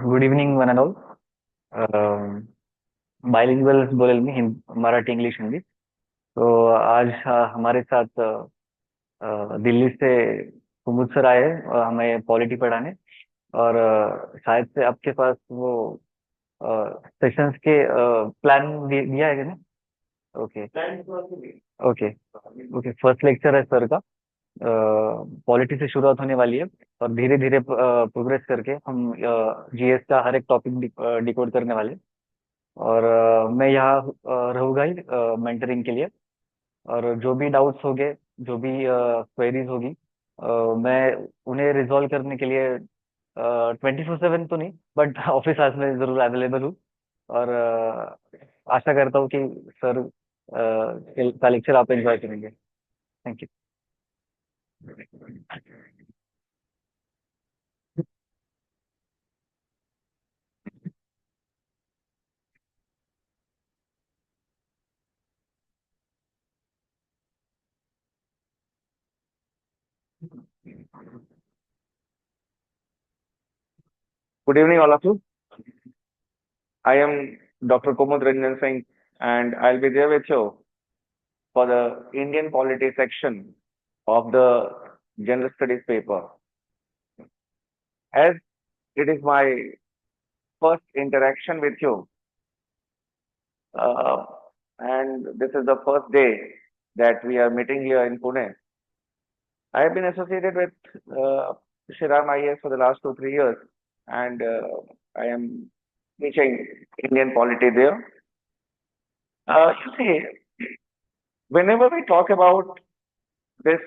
Good evening one and all. Bilingual बोलेल मी Marathi English Hindi. तो आज हमारे साथ दिल्ली से कुमुद सर आए हैं, हमें पॉलिटी पढ़ाने. और शायद से आपके पास वो सेशंस के प्लान दिया है ना. Okay okay okay. First lecture है सर का. पॉलिटी से शुरुआत होने वाली है और धीरे धीरे प्रोग्रेस करके हम जीएस का हर एक टॉपिक डिकोड करने वाले. और मैं यहाँ रहूंगा ही मेंटरिंग के लिए. और जो भी डाउट्स होंगे, जो भी क्वेरीज होगी, मैं उन्हें रिजॉल्व करने के लिए 24/7 तो नहीं, बट ऑफिस आवर्स में जरूर अवेलेबल हूँ. और आशा करता हूँ कि सर का लेक्चर आप एंजॉय करेंगे. Thank you. Good evening, all of you. I am Dr. Kumud Ranjan Singh, and I'll be there with you for the Indian polity section of the General Studies paper. As it is my first interaction with you, uh, and this is the first day that we are meeting here in Pune. I have been associated with Shriram IAS for the last 2-3 years, and I am teaching Indian polity there. You see, whenever we talk about this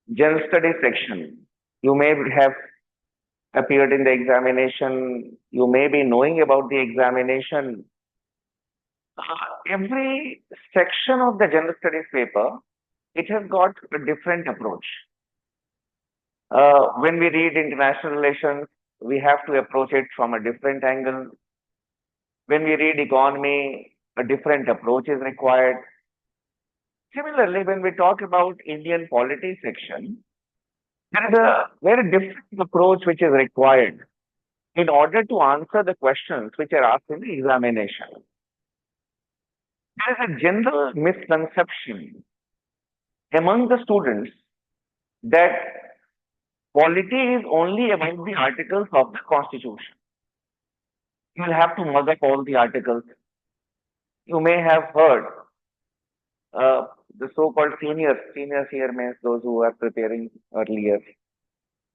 general studies section, you may have appeared in the examination, you may be knowing about the examination. Every section of the general studies paper, it has got a different approach. When we read international relations, we have to approach it from a different angle. When we read economy, a different approach is required. Similarly, when we talk about Indian polity section, there is a very different approach which is required in order to answer the questions which are asked in the examination. There is a general misconception among the students that polity is only about the articles of the Constitution. You will have to mug up all the articles. You may have heard the so-called seniors here means those who are preparing earlier.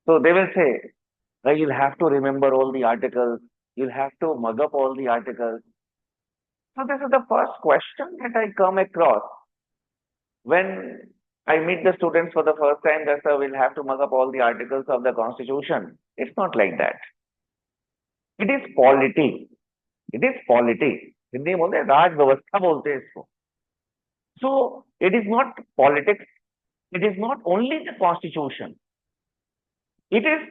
So they will say, you'll have to remember all the articles, you'll have to mug up all the articles. So this is the first question that I come across when I meet the students for the first time, that sir, we'll have to mug up all the articles of the Constitution. It's not like that. It is polity. It is polity. Hindi में बोलते हैं राज व्यवस्था बोलते हैं इसको. So it is not politics. It is not only the Constitution. It is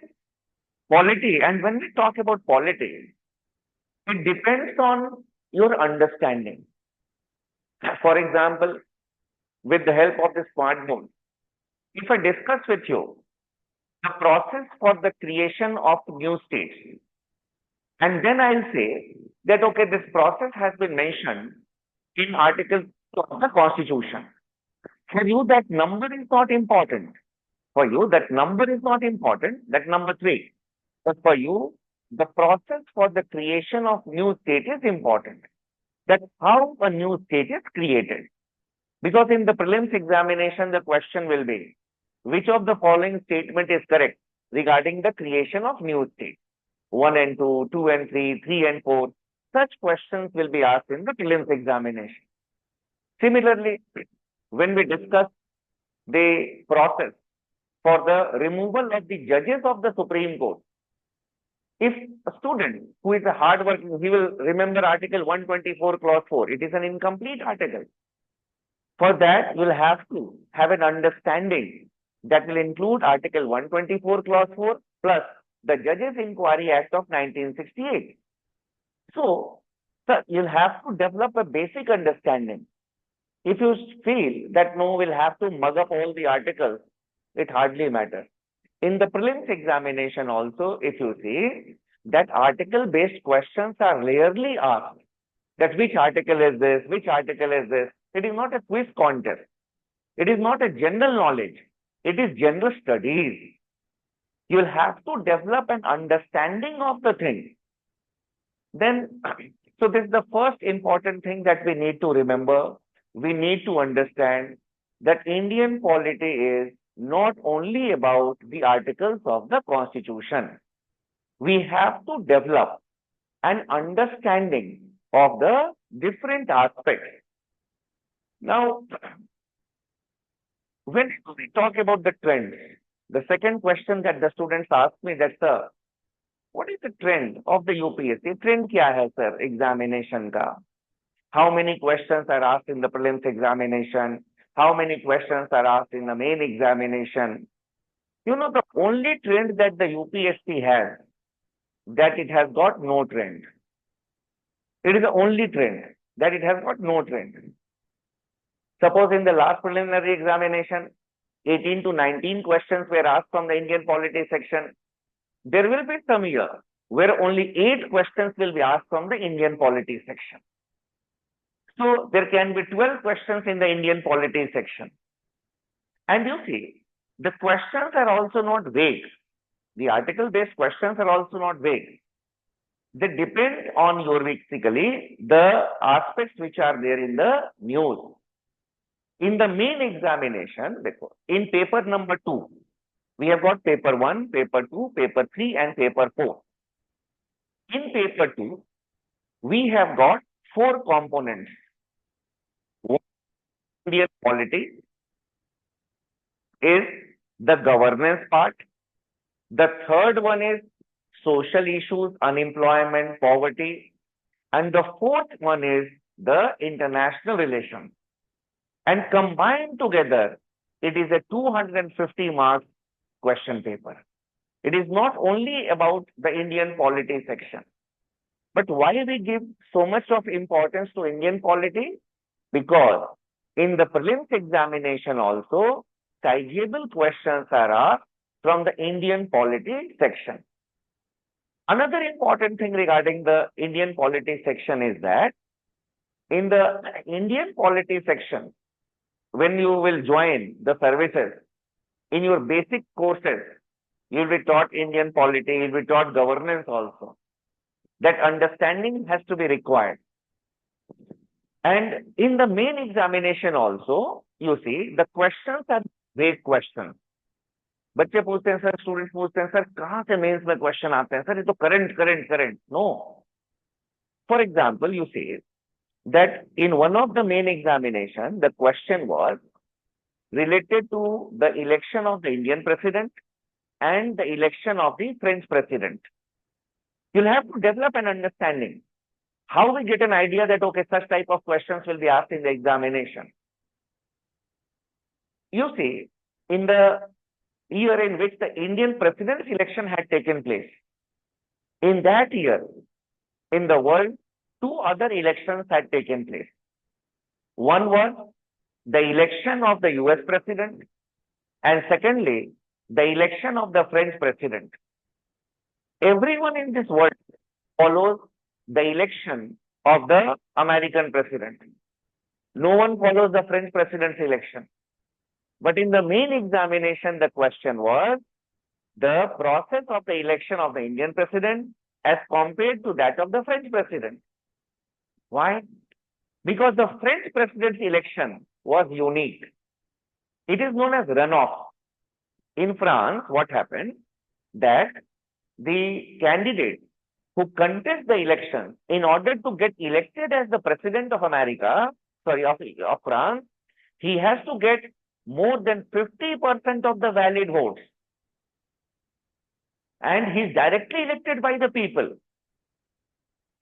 polity. And when we talk about polity, it depends on your understanding. For example, with the help of the smartphone, if I discuss with you the process for the creation of new states, and then I'll say that, okay, this process has been mentioned in Article of the Constitution. For you, that number is not important. For you, that number is not important, that number 3. But for you, the process for the creation of new state is important. That how a new state is created. Because in the prelims examination, the question will be, which of the following statement is correct regarding the creation of new state? 1 and 2, 2 and 3, 3 and 4. Such questions will be asked in the prelims examination. Similarly, when we discuss the process for the removal of the judges of the Supreme Court, if a student who is a hard working, he will remember Article 124, Clause 4. It is an incomplete article. For that, you will have to have an understanding that will include Article 124, Clause 4 plus the Judges Inquiry Act of 1968. So, sir, you'll have to develop a basic understanding. If you feel that no, we'll have to mug up all the articles, it hardly matters. In the prelims examination also, if you see that article-based questions are rarely asked. That which article is this? Which article is this? It is not a quiz contest. It is not a general knowledge. It is general studies. You will have to develop an understanding of the thing. Then, so this is the first important thing that we need to remember. We need to understand that Indian polity is not only about the articles of the Constitution. We have to develop an understanding of the different aspects. Now, when we talk about the trends, the second question that the students ask me that, sir, what is the trend of the UPSC? Trend kya hai, sir, examination ka? How many questions are asked in the prelims examination? How many questions are asked in the main examination? You know, the only trend that the UPSC has, that it has got no trend. It is the only trend that it has got no trend. Suppose in the last preliminary examination, 18 to 19 questions were asked from the Indian polity section. There will be some year where only 8 questions will be asked from the Indian polity section. So there can be 12 questions in the Indian polity section. And you see, the questions are also not vague. The article-based questions are also not vague. They depend on your basically the aspects which are there in the news. In the main examination, in paper number 2, we have got paper 1, paper 2, paper 3 and paper 4. In paper 2, we have got 4 components. One, Indian polity is the governance part. The third one is social issues, unemployment, poverty. And the fourth one is the international relations. And combined together, it is a 250 marks question paper. It is not only about the Indian polity section. But why we give so much of importance to Indian polity? Because in the prelims examination also, sizable questions are asked from the Indian polity section. Another important thing regarding the Indian polity section is that in the Indian polity section, when you will join the services, in your basic courses, you will be taught Indian polity, you will be taught governance also. That understanding has to be required. And in the main examination also, you see, the questions are vague questions. बच्चे पूछते हैं sir, students पूछते हैं sir, कहाँ से mains में question आते हैं सर, ये तो current no. For example, you see that in one of the main examination, the question was related to the election of the Indian president and the election of the French president. You'll have to develop an understanding. How we get an idea that, okay, such type of questions will be asked in the examination. You see, in the year in which the Indian president's election had taken place, in that year, in the world, 2 other elections had taken place. One was the election of the US president, and secondly, the election of the French president. Everyone in this world follows the election of the American president. No one follows the French president's election. But in the main examination, the question was the process of the election of the Indian president as compared to that of the French president. Why? Because the French president's election was unique. It is known as runoff. In France, what happened? That the candidate who contests the election in order to get elected as the president of of France, he has to get more than 50% of the valid votes. And he is directly elected by the people.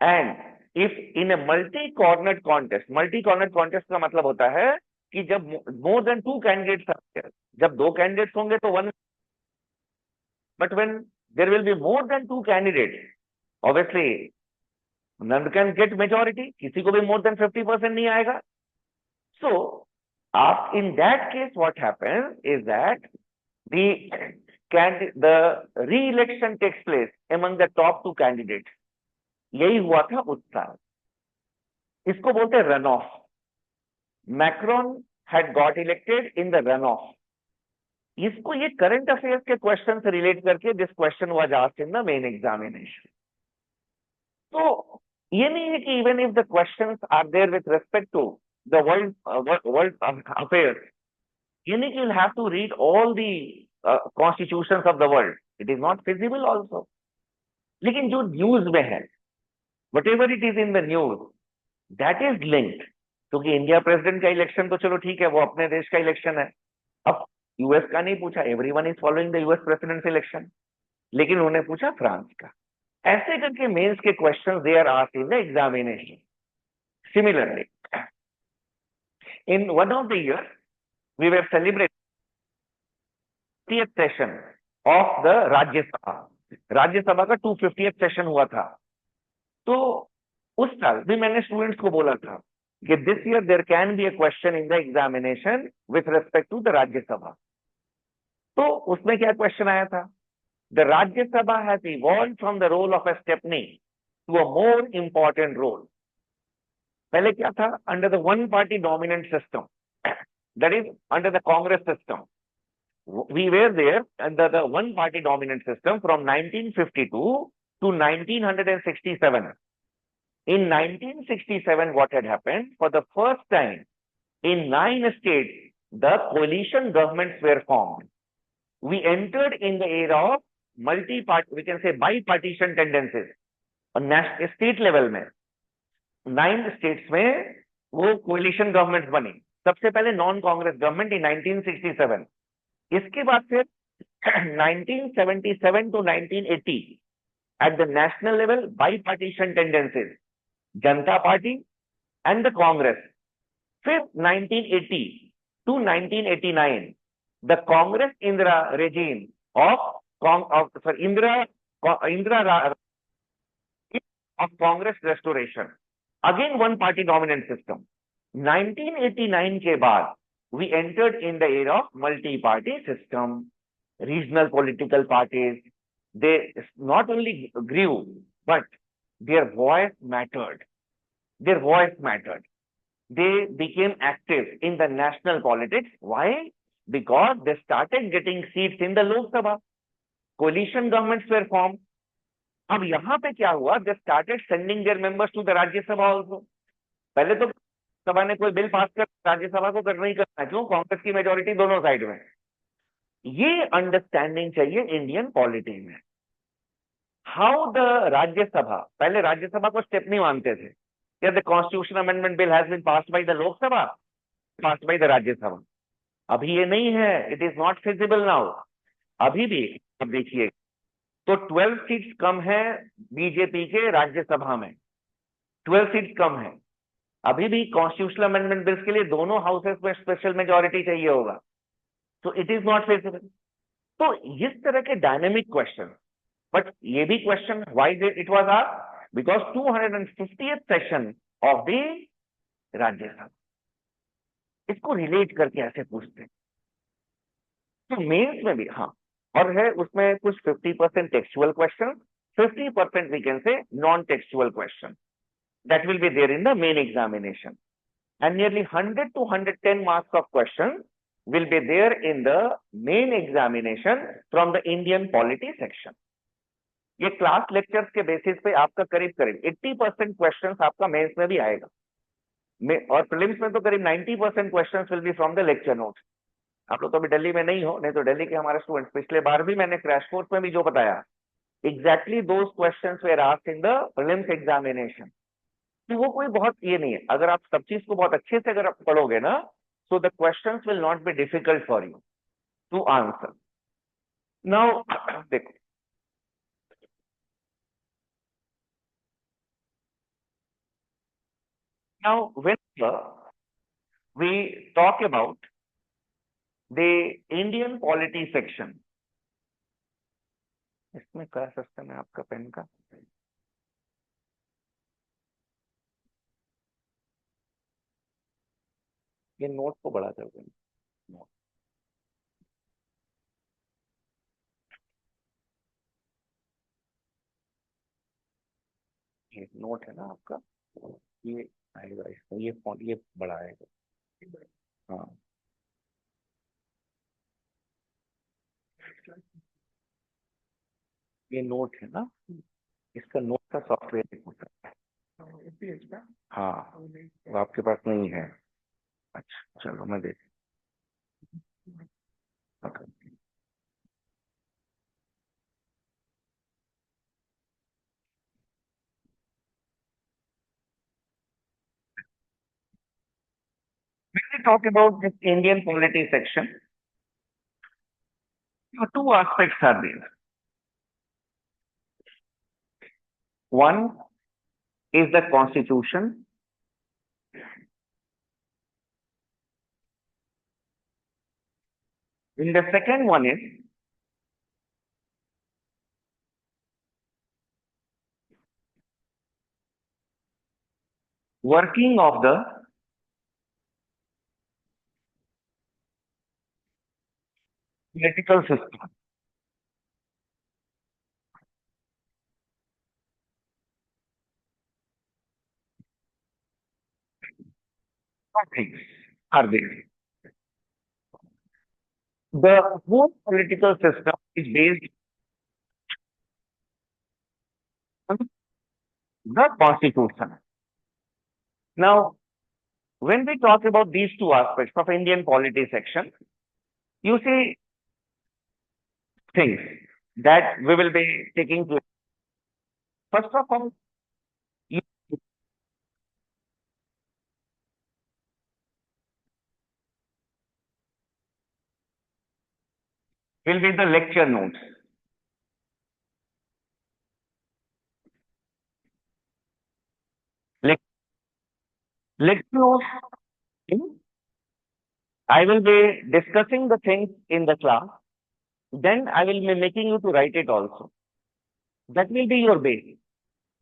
And if in a multi-cornered contest का मतलब होता है कि जब more than 2 candidates are there, जब 2 candidates होंगे तो 1, but when there will be more than 2 candidates, obviously none can get majority, किसी को भी more than 50% नहीं आएगा. So in that case, what happens is that the the re-election takes place among the top two candidates. यही हुआ था उस साल. इसको बोलते हैं run off. Macron had got elected in the runoff. इसको ये करंट अफेयर्स के क्वेश्चन से रिलेट करके this question was asked in the main examination. तो ये नहीं है कि even if the questions are there with respect to the world affairs, ये नहीं कि you'll have to read all the constitutions of the world. It is not feasible also. लेकिन जो न्यूज में है, whatever it is in the news, that is linked. क्योंकि India president का election तो चलो ठीक है, वो अपने देश का इलेक्शन है. अब यूएस का नहीं पूछा, everyone is following the US president election, लेकिन उन्होंने पूछा फ्रांस का. ऐसे करके मेंस के questions they are asked in the examination. Similarly, in one of the year we were celebrating 50th session of the Rajya Sabha. Rajya Sabha का 250th सेशन हुआ था. तो उस साल भी मैंने स्टूडेंट्स को बोला था कि this year there can be a question in the examination with respect to the Rajya Sabha. तो उसमें क्या क्वेश्चन आया था? The Rajya Sabha has evolved from the role of a stepney to a more important role. पहले क्या था? Under the one party dominant system, that is under the Congress system. We were there under the one party dominant system from 1952 to 1967. In 1967, what had happened? For the first time in 9 states, the coalition governments were formed. We entered in the era of multi-party, we can say bipartisan tendencies. और national state level में 9 states में वो coalition governments बनी. सबसे पहले non Congress government in 1967. इसके बाद फिर 1977 to 1980 at the national level bipartisan tendencies, Janata party and the Congress. फिर 1980 to 1989 the Congress Indira regime of Indira of Congress restoration, again one party dominant system. 1989 के बाद we entered in the era of multi-party system. Regional political parties, they not only grew, but their voice mattered. Their voice mattered. They became active in the national politics. Why? Because they started getting seats in the Lok Sabha. Coalition governments were formed. अब यहाँ पे क्या हुआ? They started sending their members to the Rajya Sabha also. पहले तो सभा ने कोई बिल पास कर राज्यसभा को करना ही करना है. क्यों? कांग्रेस की मेजोरिटी दोनों साइड में. ये अंडरस्टैंडिंग चाहिए इंडियन पॉलिटी में. हाउ द राज्यसभा, पहले राज्यसभा को स्टेप नहीं मानते थे. या the constitution amendment bill has been passed by the Lok Sabha, passed by the Rajya Sabha. अभी ये नहीं है. It is not feasible now. अभी भी अब देखिए तो 12 सीट्स कम है बीजेपी के राज्यसभा में. 12 सीट्स कम है. अभी भी कॉन्स्टिट्यूशनल अमेंडमेंट बिल्स के लिए दोनों हाउसेस में स्पेशल मेजॉरिटी चाहिए होगा. तो इट इज नॉट फेसिबल. तो इस तरह के डायनेमिक क्वेश्चन. बट ये भी question why it was asked because 250th session of the Rajya Sabha. इसको रिलेट करके ऐसे पूछते हैं. तो मेंस में भी हाँ, और है उसमें कुछ 50% textual question, 50% we can say non textual question. That will be there in the main examination, and nearly 100 to 110 marks of questions will be there in the main examination from the Indian polity section. ये class lectures के basis पे आपका करीब 80% questions आपका mains में भी आएगा. और प्रीलिम्स में तो करीब 90% questions will be from the lecture notes. आप लोग तो अभी दिल्ली में नहीं हो, नहीं तो दिल्ली के हमारे स्टूडेंट्स पिछले बार भी मैंने क्रैश कोर्स में भी जो बताया, exactly those questions were asked in the prelims examination. तो वो कोई बहुत ये नहीं है. अगर आप सब चीज को बहुत अच्छे से अगर आप पढ़ोगे ना, so the questions will not be difficult for you to answer. Now देखो, now when we talk about the Indian polity section, इसमें क्या सिस्टम है आपका पेन का? ये नोट को बड़ा कर देना. ये नोट है ना आपका, ये आएगा इसका, ये फॉन्ट ये बड़ा आएगा। हाँ, ये नोट है ना, इसका नोट का सॉफ्टवेयर होता है। हाँ, वो आपके पास नहीं है। अच्छा चलो मैं देख। When we talk about this Indian polity section, two aspects are there. One is the constitution. And the second one is working of the political system. Two things are there. The whole political system is based on the constitution. Now, when we talk about these two aspects of Indian polity section, you see things that we will be taking to. First of all, you will be the lecture notes. Lecture notes, I will be discussing the things in the class. Then I will be making you to write it also. That will be your base.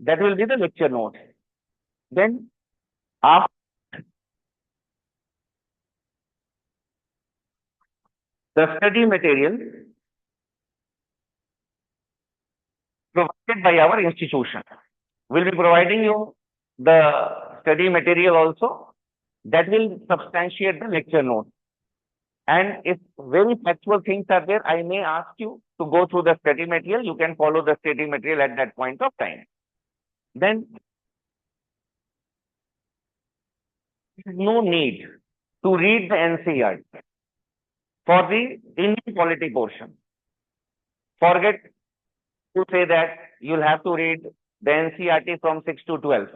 That will be the lecture notes. Then after the study material provided by our institution. We'll be providing you the study material also that will substantiate the lecture note. And if very factual things are there, I may ask you to go through the study material. You can follow the study material at that point of time. Then there is no need to read the NCERT for the Indian polity portion. Forget to say that you'll have to read the NCERT from 6 to 12.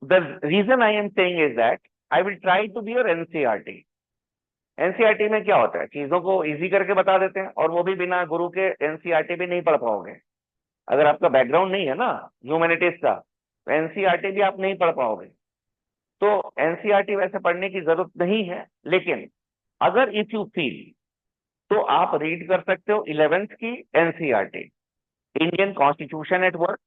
The reason I am saying is that I will try to be your NCERT. NCERT में क्या होता है, चीजों को easy करके बता देते हैं, और वो भी बिना गुरु के एनसीईआरटी भी नहीं पढ़ पाओगे। अगर आपका बैकग्राउंड नहीं है ना ह्यूमैनिटीज का, तो एनसीईआरटी भी आप नहीं पढ़ पाओगे। तो एनसीईआरटी वैसे पढ़ने की जरूरत नहीं है, लेकिन अगर इफ यू फील तो आप रीड कर सकते हो 11th की NCERT, Indian constitution at work.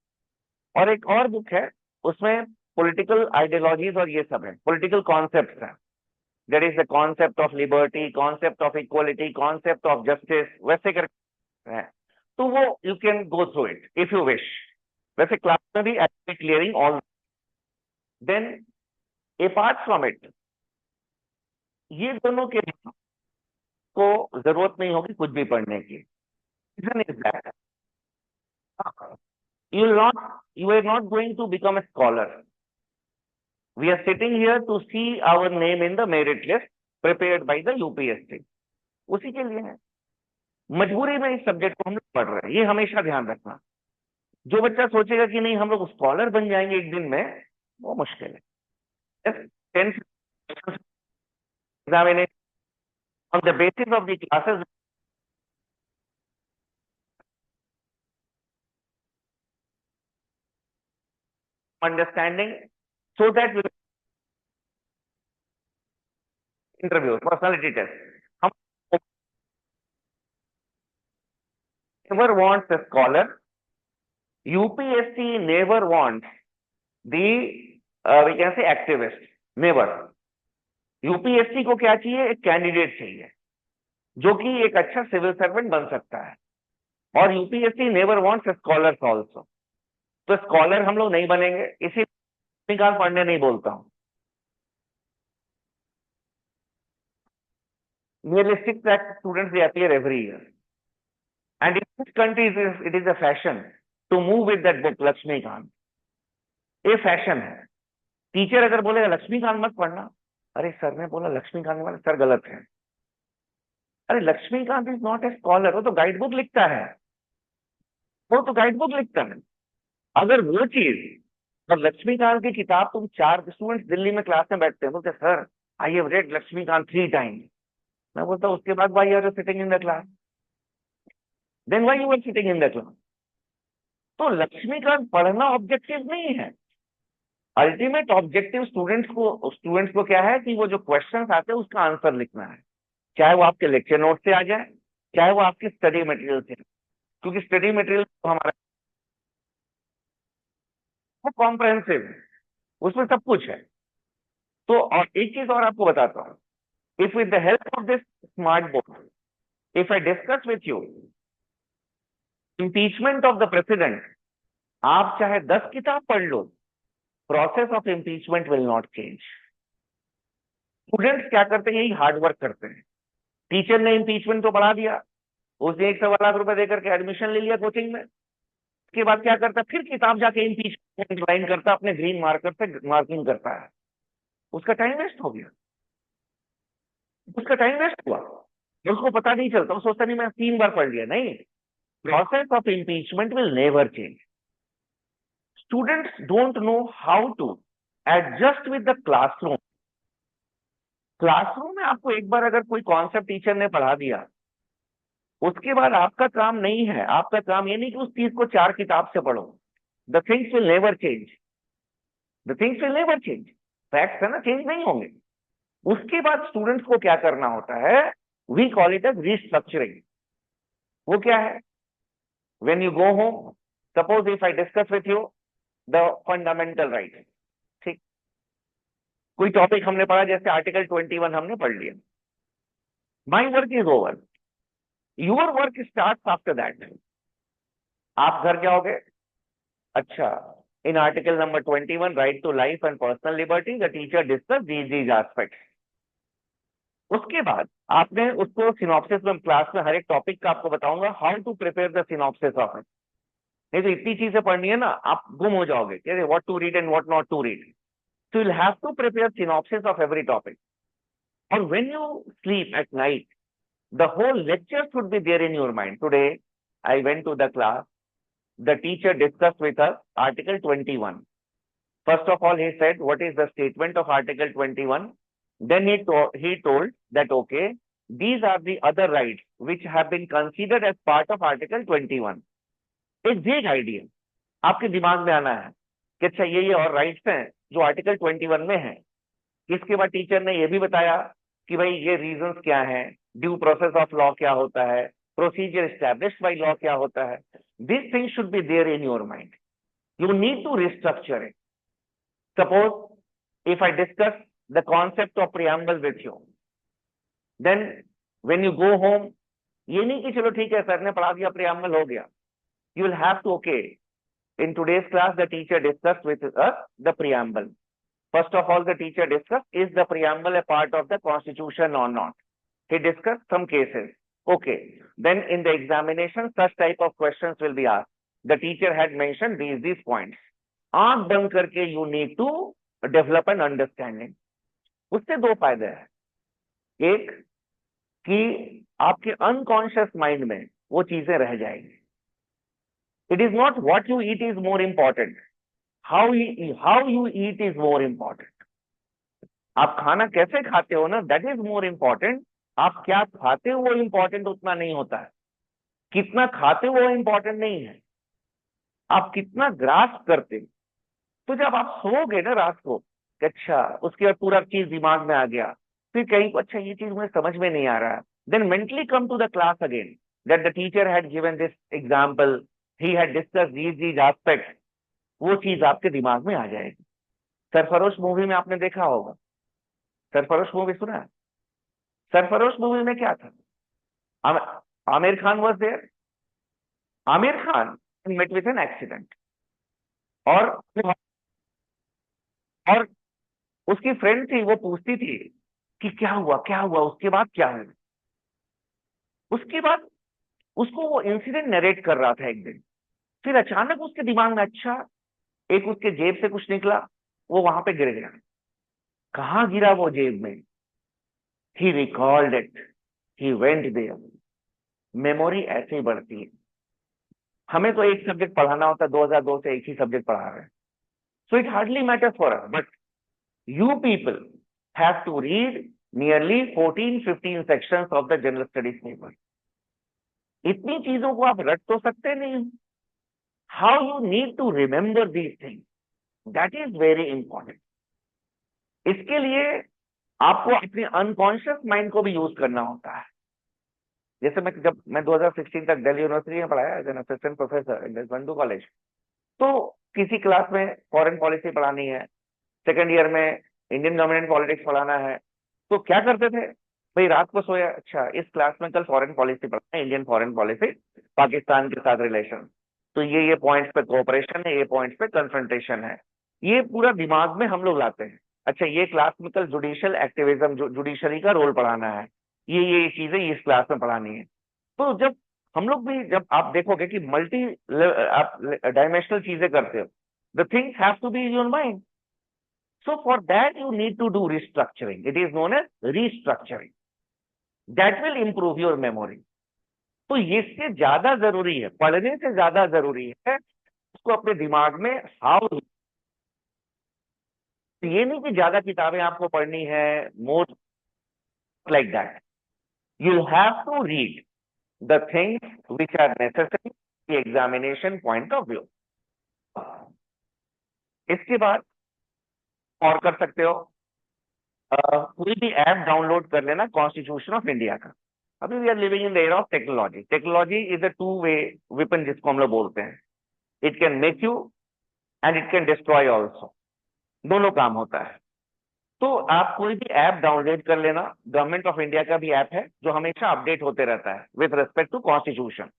और एक और बुक है, उसमें पॉलिटिकल आइडियोलॉजीज और ये सब है, पॉलिटिकल कॉन्सेप्ट है। That is the concept of liberty, concept of equality, concept of justice, वैसे करके है। तो वो you can go through it if you wish। वैसे क्लास में भी I will be clearing all। Then apart from it, ये दोनों के को जरूरत नहीं होगी कुछ भी पढ़ने की। Reason is that you are not going to become a scholar। We are sitting here to see our name in the merit list prepared by the UPSC। उसी के लिए है, मजबूरी में इस सब्जेक्ट को हम लोग पढ़ रहे हैं, ये हमेशा ध्यान रखना। जो बच्चा सोचेगा कि नहीं हम लोग स्कॉलर बन जाएंगे एक दिन में, वो मुश्किल है। 10th examination on the basis of the classes understanding, so that we interview personality test। हम never wants a scholar, UPSC never wants the we can say activist, never। UPSC को क्या चाहिए, एक कैंडिडेट चाहिए जो कि एक अच्छा सिविल सर्वेंट बन सकता है। और UPSC never wants scholars also. तो स्कॉलर हम लोग नहीं बनेंगे, इसी निकाल पढ़ने नहीं बोलता हूं। Nearly 6 lakh students they appear every year, and in this country it is a fashion to move with that book Laxmikant. ये फैशन है। टीचर अगर बोलेगा लक्ष्मीकांत मत पढ़ना, अरे सर ने बोला लक्ष्मीकांत वाला, सर गलत है। अरे Laxmikanth is not a scholar, वो तो गाइड बुक लिखता है, वो तो गाइड बुक लिखता है। अगर वो चीज, और लक्ष्मीकांत की किताब तुम 4 स्टूडेंट्स दिल्ली में क्लास में बैठते हैं, बोलते sir I have read Laxmikanth 3 times. मैं बोलता उसके बाद why are you sitting in the class, then why you are sitting in the class. तो लक्ष्मीकांत पढ़ना ऑब्जेक्टिव नहीं है। अल्टीमेट ऑब्जेक्टिव स्टूडेंट्स को क्या है कि वो जो क्वेश्चंस आते हैं उसका आंसर लिखना है, चाहे वो आपके लेक्चर नोट से आ जाए, चाहे वो आपके स्टडी मटेरियल से, क्योंकि स्टडी मटेरियल तो हमारा वो कॉम्प्रहेंसिव है, उसमें सब कुछ है। तो और एक चीज और आपको बताता हूँ, if with the help of this smart board, if I discuss with you impeachment of the president, आप चाहे 10 किताब पढ़ लो, process of impeachment will not change. Students क्या करते हैं, यही हार्ड वर्क करते हैं। टीचर ने इम्पीचमेंट तो बढ़ा दिया, उसने 1 सवा लाख रुपए देकर के एडमिशन ले लिया कोचिंग में, उसके बाद क्या करता है, फिर किताब जाके इम्पीचमेंट लाइन करता, अपने ग्रीन मार्कर से मार्किंग करता है। उसका टाइम वेस्ट हो गया, उसका टाइम वेस्ट हुआ, उसको पता नहीं चलता, वो सोचता नहीं मैं 3 बार पढ़ लिया। नहीं, process of impeachment will never change. Students don't know how to adjust with the classroom. Classroom में आपको एक बार अगर कोई कॉन्सेप्ट टीचर ने पढ़ा दिया, उसके बाद आपका काम नहीं है, आपका काम ये नहीं कि उस चीज को 4 किताब से पढ़ो। The things will never change, the things will never change, facts है ना, चेंज नहीं होंगे। उसके बाद स्टूडेंट्स को क्या करना होता है, we call it as restructuring. वो क्या है, when you go home, suppose if I discuss with you the fundamental right, ठीक, कोई टॉपिक हमने पढ़ा, जैसे आर्टिकल 21 हमने पढ़ लिया, my work is over, your work start after that. आप घर जाओगे, अच्छा, in article number 21 right to life and personal liberty the teacher discuss these aspects. उसके बाद आपने उसको सिनॉप्सिस में, क्लास में हर एक टॉपिक का आपको बताऊंगा how to prepare the synopsis of it. नहीं तो इतनी चीजें पढ़नी है ना, आप गुम हो जाओगे, कैसे what to read and what not to read. So you'll have to prepare synopsis of every topic. And when you sleep at night, the whole lecture should be there in your mind. Today, I went to the class. The teacher discussed with us Article 21. First of all, he said, what is the statement of Article 21? Then he told that, okay, these are the other rights which have been considered as part of Article 21. एक vague idea आपके दिमाग में आना है कि अच्छा ये और राइट्स हैं जो आर्टिकल 21 में है। इसके बाद टीचर ने ये भी बताया कि भाई ये रीजंस क्या हैं, ड्यू प्रोसेस ऑफ लॉ क्या होता है, प्रोसीजर एस्टैब्लिश्ड बाय लॉ क्या होता है। This thing should be there in your mind, you need to restructure it. Suppose if I discuss the concept of preamble with you, then when you go home, ये नहीं कि चलो ठीक है sir ने पढ़ा दिया प्रियम्बल हो गया, you will have to, okay, in today's class the teacher discussed with us the preamble. First of all, the teacher discussed, is the preamble a part of the constitution or not? He discussed some cases. Okay, then in the examination such type of questions will be asked. The teacher had mentioned these points. आंख बंद करके you need to develop an understanding. उससे 2 फायदे हैं, एक कि आपके unconscious mind में वो चीजें रह जाएंगी। It is not what you eat is more important. How you eat is more important. आप खाना कैसे खाते हो ना, that is more important. आप क्या खाते हो वो important उतना नहीं होता है, कितना खाते हो वो important नहीं है, आप कितना ग्रास्प करते हो। तो जब आप सोओगे ना रात को, अच्छा उसके बाद पूरा चीज दिमाग में आ गया, फिर कहीं अच्छा ये चीज मुझे समझ में नहीं आ रहा, then mentally come to the class again that the teacher had given this example, he had discussed these aspects, वो चीज आपके दिमाग में आ जाएगी। सरफरोश मूवी में आपने देखा होगा, सरफरोश मूवी सुना है? सरफरोश मूवी में क्या था, Aamir Khan was there, Aamir Khan met with an accident, और और उसकी फ्रेंड थी, वो पूछती थी कि क्या हुआ क्या हुआ, उसके बाद क्या हुआ। उसके बाद उसको वो इंसिडेंट नरेट कर रहा था एक दिन। फिर अचानक उसके दिमाग में, अच्छा, एक उसके जेब से कुछ निकला, वो वहां पे गिर गया। कहाँ गिरा वो जेब में? He recalled it, he went there. Memory ऐसे ही बढ़ती है। हमें तो एक सब्जेक्ट पढ़ाना होता है, 2002 से एक ही सब्जेक्ट पढ़ा रहे हैं, so it hardly matters for us, but you people have to read nearly 14-15 sections of the general studies paper. इतनी चीजों को आप रट तो सकते नहीं। How you need to remember these things, that is very important. इसके लिए आपको अपने अनकॉन्शियस माइंड को भी यूज करना होता है। जैसे मैं 2016 तक दिल्ली यूनिवर्सिटी में पढ़ाया as an assistant professor in Bandhu college. तो किसी क्लास में फॉरेन पॉलिसी पढ़ानी है, सेकेंड ईयर में इंडियन गवर्नमेंट पॉलिटिक्स पढ़ाना है, तो क्या करते थे भाई, रात को सोया, अच्छा इस क्लास में कल फॉरेन पॉलिसी पढ़ना है, इंडियन फॉरेन पॉलिसी, पाकिस्तान के साथ रिलेशन, तो ये पॉइंट्स पे कोऑपरेशन है, ये पॉइंट्स पे कन्फ्रंटेशन है, ये पूरा दिमाग में हम लोग लाते हैं। अच्छा ये क्लास में कल जुडिशियल एक्टिविज्म, जुडिशरी का रोल पढ़ाना है, ये चीजें इस क्लास में पढ़ानी है। तो जब हम लोग भी, जब आप देखोगे कि मल्टी आप डायमेंशनल चीजें करते हो, the things have to be in your mind. So for that you need to do restructuring. It is known as restructuring. That will improve your memory. तो इससे ज्यादा जरूरी है, पढ़ने से ज्यादा जरूरी है उसको अपने दिमाग में हाउ। ये नहीं कि ज्यादा किताबें आपको पढ़नी है, more like that. You have to read the things which are necessary examination point of view. इसके बाद और कर सकते हो, कोई भी ऐप डाउनलोड कर लेना कॉन्स्टिट्यूशन ऑफ इंडिया का। अभी we are living in the era of technology. Technology is a two way weapon जिसको हम लोग बोलते हैं। It can make you and it can destroy also, दोनों काम होता है। तो आप कोई भी ऐप डाउनलोड कर लेना, गवर्नमेंट ऑफ इंडिया का भी ऐप है जो हमेशा अपडेट होते रहता है with respect to constitution.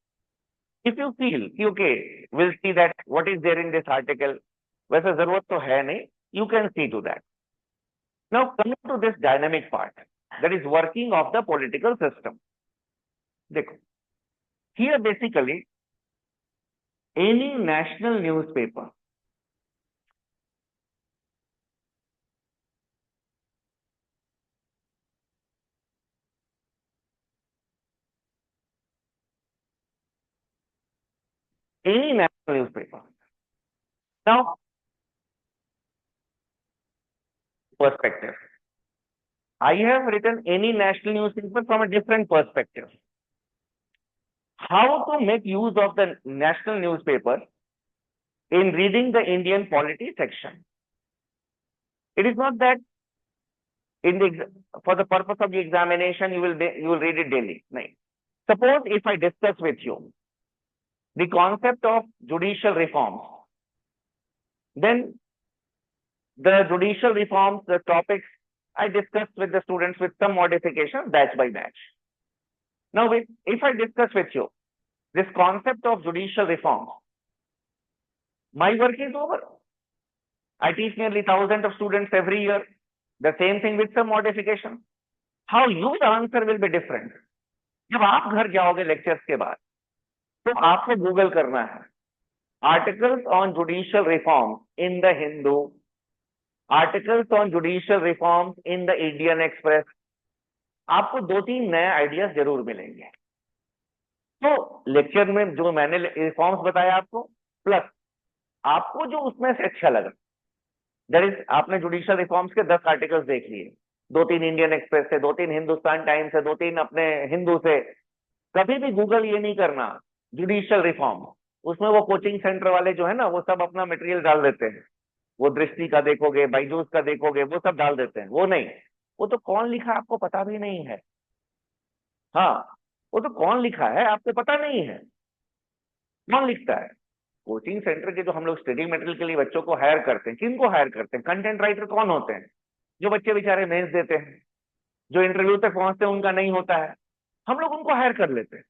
If you feel कि okay will see that what is there in this article, वैसे जरूरत तो है नहीं, you can see to that. Now coming to this dynamic part, that is working of the political system. देखो, here basically any national newspaper, any national newspaper. Now perspective, I have written any national newspaper from a different perspective. How to make use of the national newspaper in reading the Indian polity section. It is not that in the for the purpose of the examination you will read it daily. No. Suppose if I discuss with you the concept of judicial reforms, then the judicial reforms, the topics I discussed with the students with some modifications batch by batch. Now, if I discuss with you this concept of judicial reforms, my work is over. I teach nearly thousands of students every year, the same thing with some modification. How you answer will be different. जब आप घर जाओगे lectures के बाद, तो आपको Google करना है articles on judicial reform in the Hindu, articles on judicial reforms in the Indian express. आपको 2-3 नए आइडियाज जरूर मिलेंगे। तो लेक्चर में जो मैंने रिफॉर्म्स बताया आपको, प्लस आपको जो उसमें से अच्छा लगा, दैट इज आपने जुडिशियल रिफॉर्म्स के 10 आर्टिकल्स देख लिए, 2-3 इंडियन एक्सप्रेस से, 2-3 हिंदुस्तान टाइम्स से, 2-3 अपने हिंदू से। कभी भी गूगल ये नहीं करना जुडिशियल रिफॉर्म, उसमें वो कोचिंग सेंटर वाले जो है ना, वो सब अपना मटेरियल डाल देते हैं। वो दृष्टि का देखोगे, बाइजूस का देखोगे, वो सब डाल देते हैं। वो नहीं, वो तो कौन लिखा आपको पता भी नहीं है। हाँ, वो तो कौन लिखा है आपको पता नहीं है, कौन लिखता है। कोचिंग सेंटर के जो हम लोग स्टडी मटेरियल के लिए बच्चों को हायर करते हैं, किनको हायर करते हैं? कंटेंट राइटर कौन होते हैं? जो बच्चे बेचारे मेंस देते हैं, जो इंटरव्यू तक पहुंचते हैं, उनका नहीं होता है, हम लोग उनको हायर कर लेते हैं।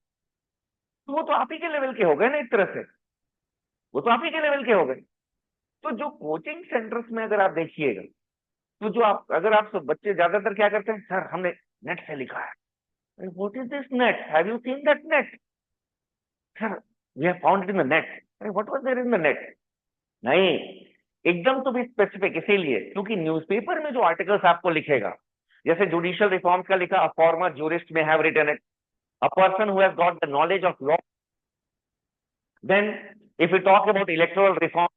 तो वो तो आप ही के लेवल के हो गए ना, एक तरह से वो तो आप ही के लेवल के हो गए। तो जो कोचिंग सेंटर्स में अगर आप देखिएगा, तो जो आप अगर आप सब बच्चे ज्यादातर क्या करते हैं, सर हमने नेट से लिखा है। What is this net, have you seen that net? Sir we have found it in the net. What was there in the net? नहीं, एकदम तो भी स्पेसिफिक इसीलिए क्योंकि न्यूज़पेपर में जो आर्टिकल्स आपको लिखेगा, जैसे जुडिशियल रिफॉर्म्स का लिखा, a former jurist may have written it, a person who has got the knowledge of law. Then if you talk about electoral reform,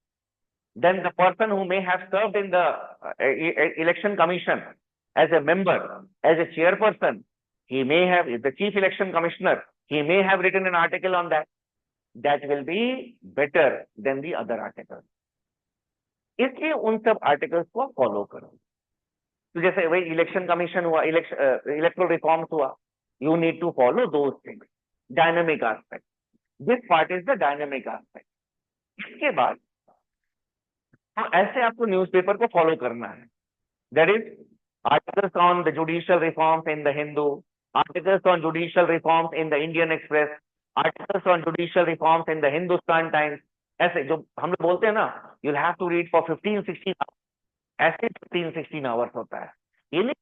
then the person who may have served in the election commission as a member, as a chairperson, he may have, the chief election commissioner, he may have written an article on that. That will be better than the other articles. इसलिए उन सब articles को follow करो। तो जैसे वही election commission हुआ, electoral reforms हुआ, you need to follow those things. Dynamic aspect, this part is the dynamic aspect. इसके बाद तो ऐसे आपको न्यूज़पेपर को फॉलो करना है। That is articles on the judicial reforms in the Hindu, articles on judicial reforms in the Indian Express, articles on judicial reforms in the Hindustan Times. ऐसे जो हम लोग बोलते हैं ना, you have to read for 15-16 hours, ऐसे 15-16 आवर्स होता है ये नहीं।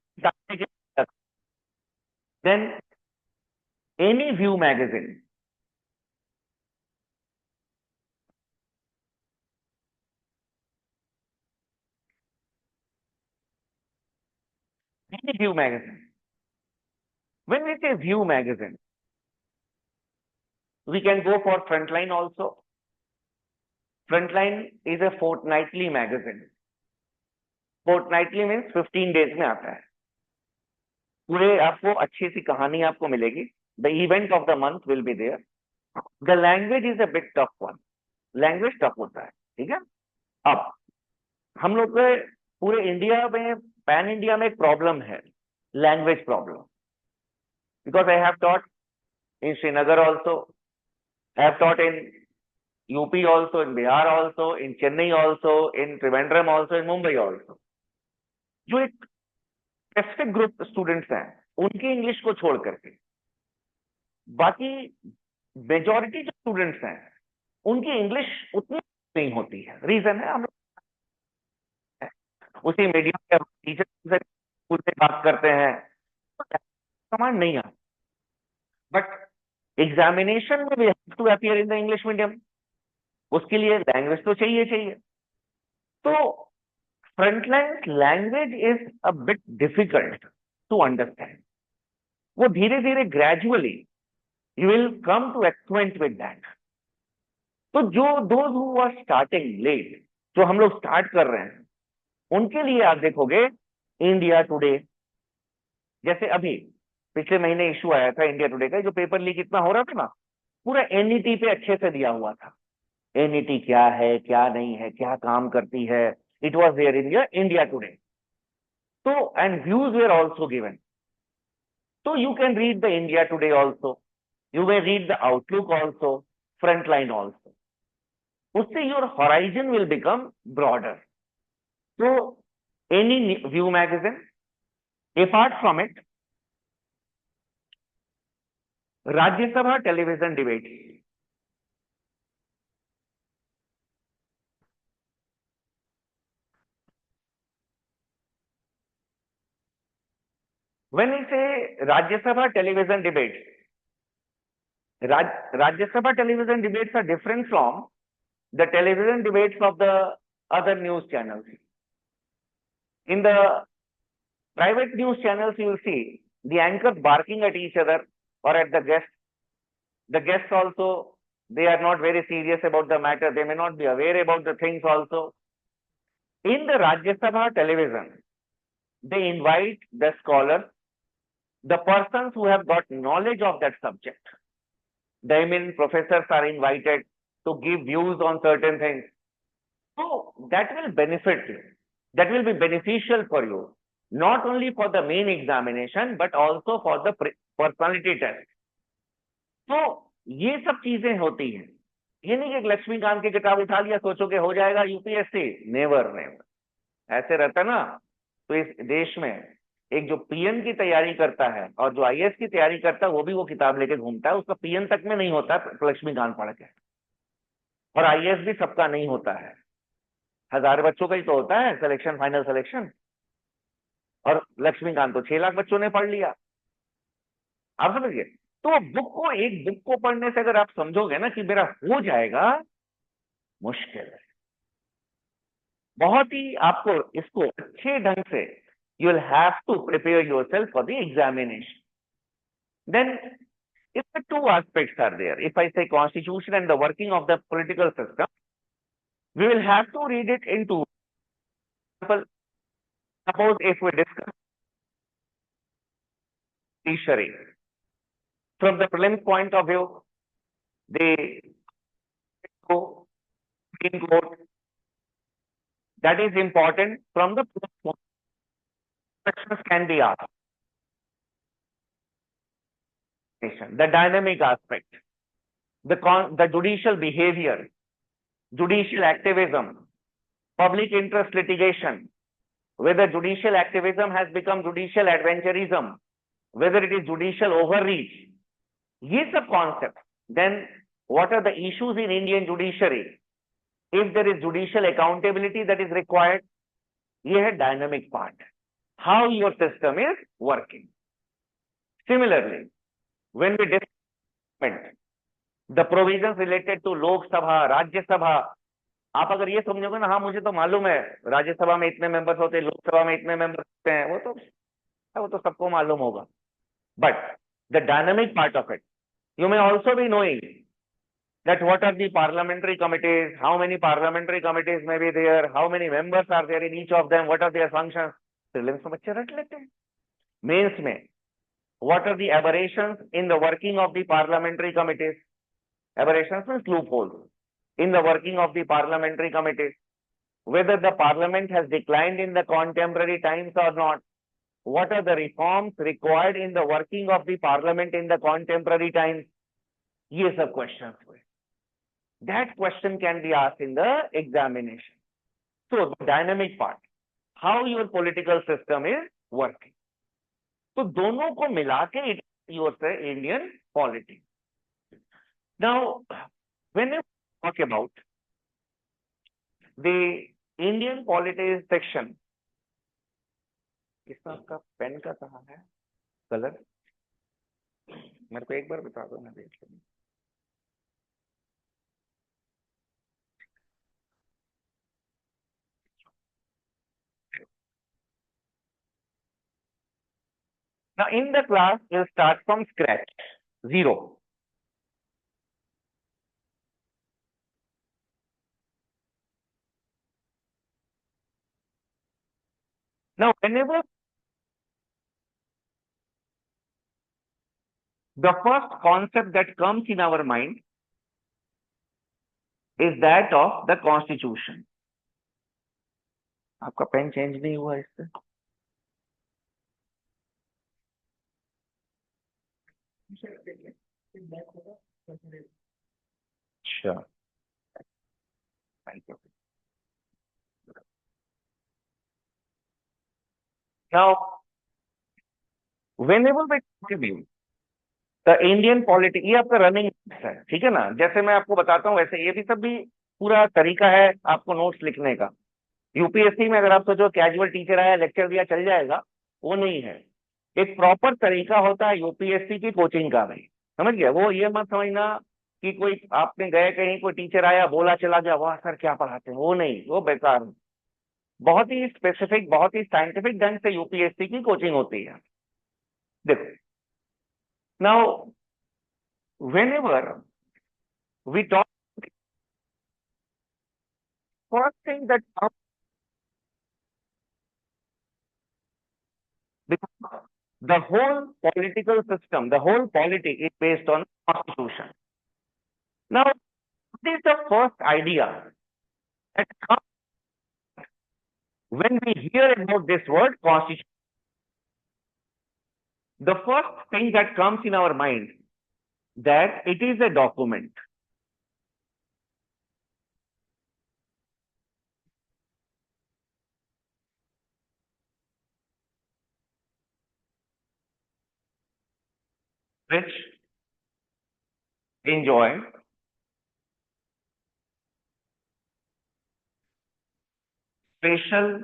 Then any view magazine, any view magazine. When we say view magazine, we can go for Frontline also. Frontline is a fortnightly magazine. Fortnightly means 15 days में आता है। पूरे आपको अच्छी सी कहानी आपको मिलेगी। The event of the month will be there. The language is a bit tough one. Language tough होता है, ठीक है। अब हम लोग के पूरे इंडिया में, पैन इंडिया में एक प्रॉब्लम है, language problem. Because I have taught in Srinagar also, I have taught in UP also, in Bihar also, in Chennai also, in Trivandrum also, in Mumbai also. जो एक स्पेसिफिक ग्रुप स्टूडेंट्स हैं, उनकी English को छोड़ करके बाकी majority जो students हैं उनकी इंग्लिश उतनी नहीं होती है। रीजन है हम उसी मीडिया के टीचर से स्कूल से बात करते हैं, कमांड नहीं आता। बट एग्जामिनेशन में we have to appear in the English medium, उसके लिए लैंग्वेज तो चाहिए चाहिए। तो frontline language is a bit difficult to understand. वो धीरे धीरे gradually you will come to experiment with that. तो जो those who are starting late, जो हम लोग स्टार्ट कर रहे हैं, उनके लिए आप देखोगे इंडिया टुडे, जैसे अभी पिछले महीने इशू आया था इंडिया टुडे का, जो पेपर लीक इतना हो रहा था ना, पूरा एनईटी पे अच्छे से दिया हुआ था। एनईटी क्या है, क्या नहीं है, क्या काम करती है, it was there in India Today. तो and views were also given. तो you can read the India Today also, you can read the Outlook also, Frontline also. उससे your horizon will become broader. तो any view magazine, apart from it, Rajya Sabha television debate, when we say Rajya Sabha television debates, Rajya Sabha television debates are different from the television debates of the other news channels. In the private news channels, you will see the anchors barking at each other or at the guests. The guests also, they are not very serious about the matter. They may not be aware about the things also. In the Rajya Sabha television, they invite the scholars, the persons who have got knowledge of that subject. The eminent professors are invited to give views on certain things. So that will benefit you. That will be beneficial for you, not only for the main examination, but also for the personality test. तो ये सब चीजें होती हैं। ये नहीं कि लक्ष्मीकांत की किताब उठा लिया, सोचो कि हो जाएगा यूपीएससी, नेवर नेवर ऐसे रहता ना। तो इस देश में एक जो पीएन की तैयारी करता है और जो आईएएस की तैयारी करता है, वो भी वो किताब लेके घूमता है। उसका पीएन तक में नहीं होता लक्ष्मीकांत पढ़ के, और आईएएस भी सबका नहीं होता है। 1000 बच्चों का ही तो होता है सिलेक्शन, फाइनल सिलेक्शन। और लक्ष्मीकांत तो 6 लाख बच्चों ने पढ़ लिया। आप समझिए। तो बुक को, एक बुक को पढ़ने से अगर आप समझोगे ना कि मेरा हो जाएगा, मुश्किल है। बहुत ही आपको इसको अच्छे ढंग से, you will have to prepare yourself for the examination. Then if the two aspects are there, if I say constitution and the working of the political system, we will have to read it into, suppose if we discuss judiciary from the prelims point of view, they go Supreme Court. That is important from the questions can be asked. The dynamic aspect, the judicial behavior, judicial activism, public interest litigation, whether judicial activism has become judicial adventurism, whether it is judicial overreach, ये सब concepts. Then what are the issues in Indian judiciary? If there is judicial accountability that is required, ये है dynamic part. How your system is working. Similarly, when we discuss the provisions related to Lok Sabha, Rajya Sabha, आप अगर ये समझोगे ना, हाँ मुझे तो मालूम है राज्यसभा में इतने मेंबर्स होते हैं, लोकसभा में इतने मेंबर्स होते हैं, वो तो सबको मालूम होगा। But the dynamic part of it, you may also be knowing that what are the parliamentary committees, how many parliamentary committees may be there, how many members are there in each of them, what are their functions. Prelims में बच्चे रट लेते हैं। Mains में what are the aberrations in the working of the parliamentary committees? Aberrations means loopholes in the working of the parliamentary committees. Whether the parliament has declined in the contemporary times or not. What are the reforms required in the working of the parliament in the contemporary times? ये सब questions हुए। That question can be asked in the examination. So the dynamic part, how your political system is working. तो दोनों को मिला के it your Indian polity. Now, when you talk about the Indian polity section, इसका आपका pen का कहाँ है कलर? मेरे को एक बार बता दो, मैं देख लूंगा। Now, in the class, we'll start from scratch, zero. Now, whenever the first concept that comes in our mind is that of the constitution. आपका पेन चेंज नहीं हुआ इससे? Sure. Thank you. Now, whenever we talk about the Indian polity, ये आपका running है, ठीक है ना? जैसे मैं आपको बताता हूँ वैसे ये भी सब भी पूरा तरीका है आपको नोट्स लिखने का। यूपीएससी में अगर आप सोचो कैजुअल टीचर आया लेक्चर दिया चल जाएगा, वो नहीं है। एक प्रॉपर तरीका होता है यूपीएससी की कोचिंग का भी, समझ गया? वो ये मत समझना कि कोई आपने गए कहीं, कोई टीचर आया बोला चला गया, वाह सर क्या पढ़ाते हैं, वो नहीं, वो बेकार। बहुत ही स्पेसिफिक, बहुत ही साइंटिफिक ढंग से यूपीएससी की कोचिंग होती है। देखो, now whenever we talk, first thing that the whole political system, the whole polity is based on constitution. Now, this is the first idea that comes when we hear about this word constitution. The first thing that comes in our mind that it is a document. Which enjoy special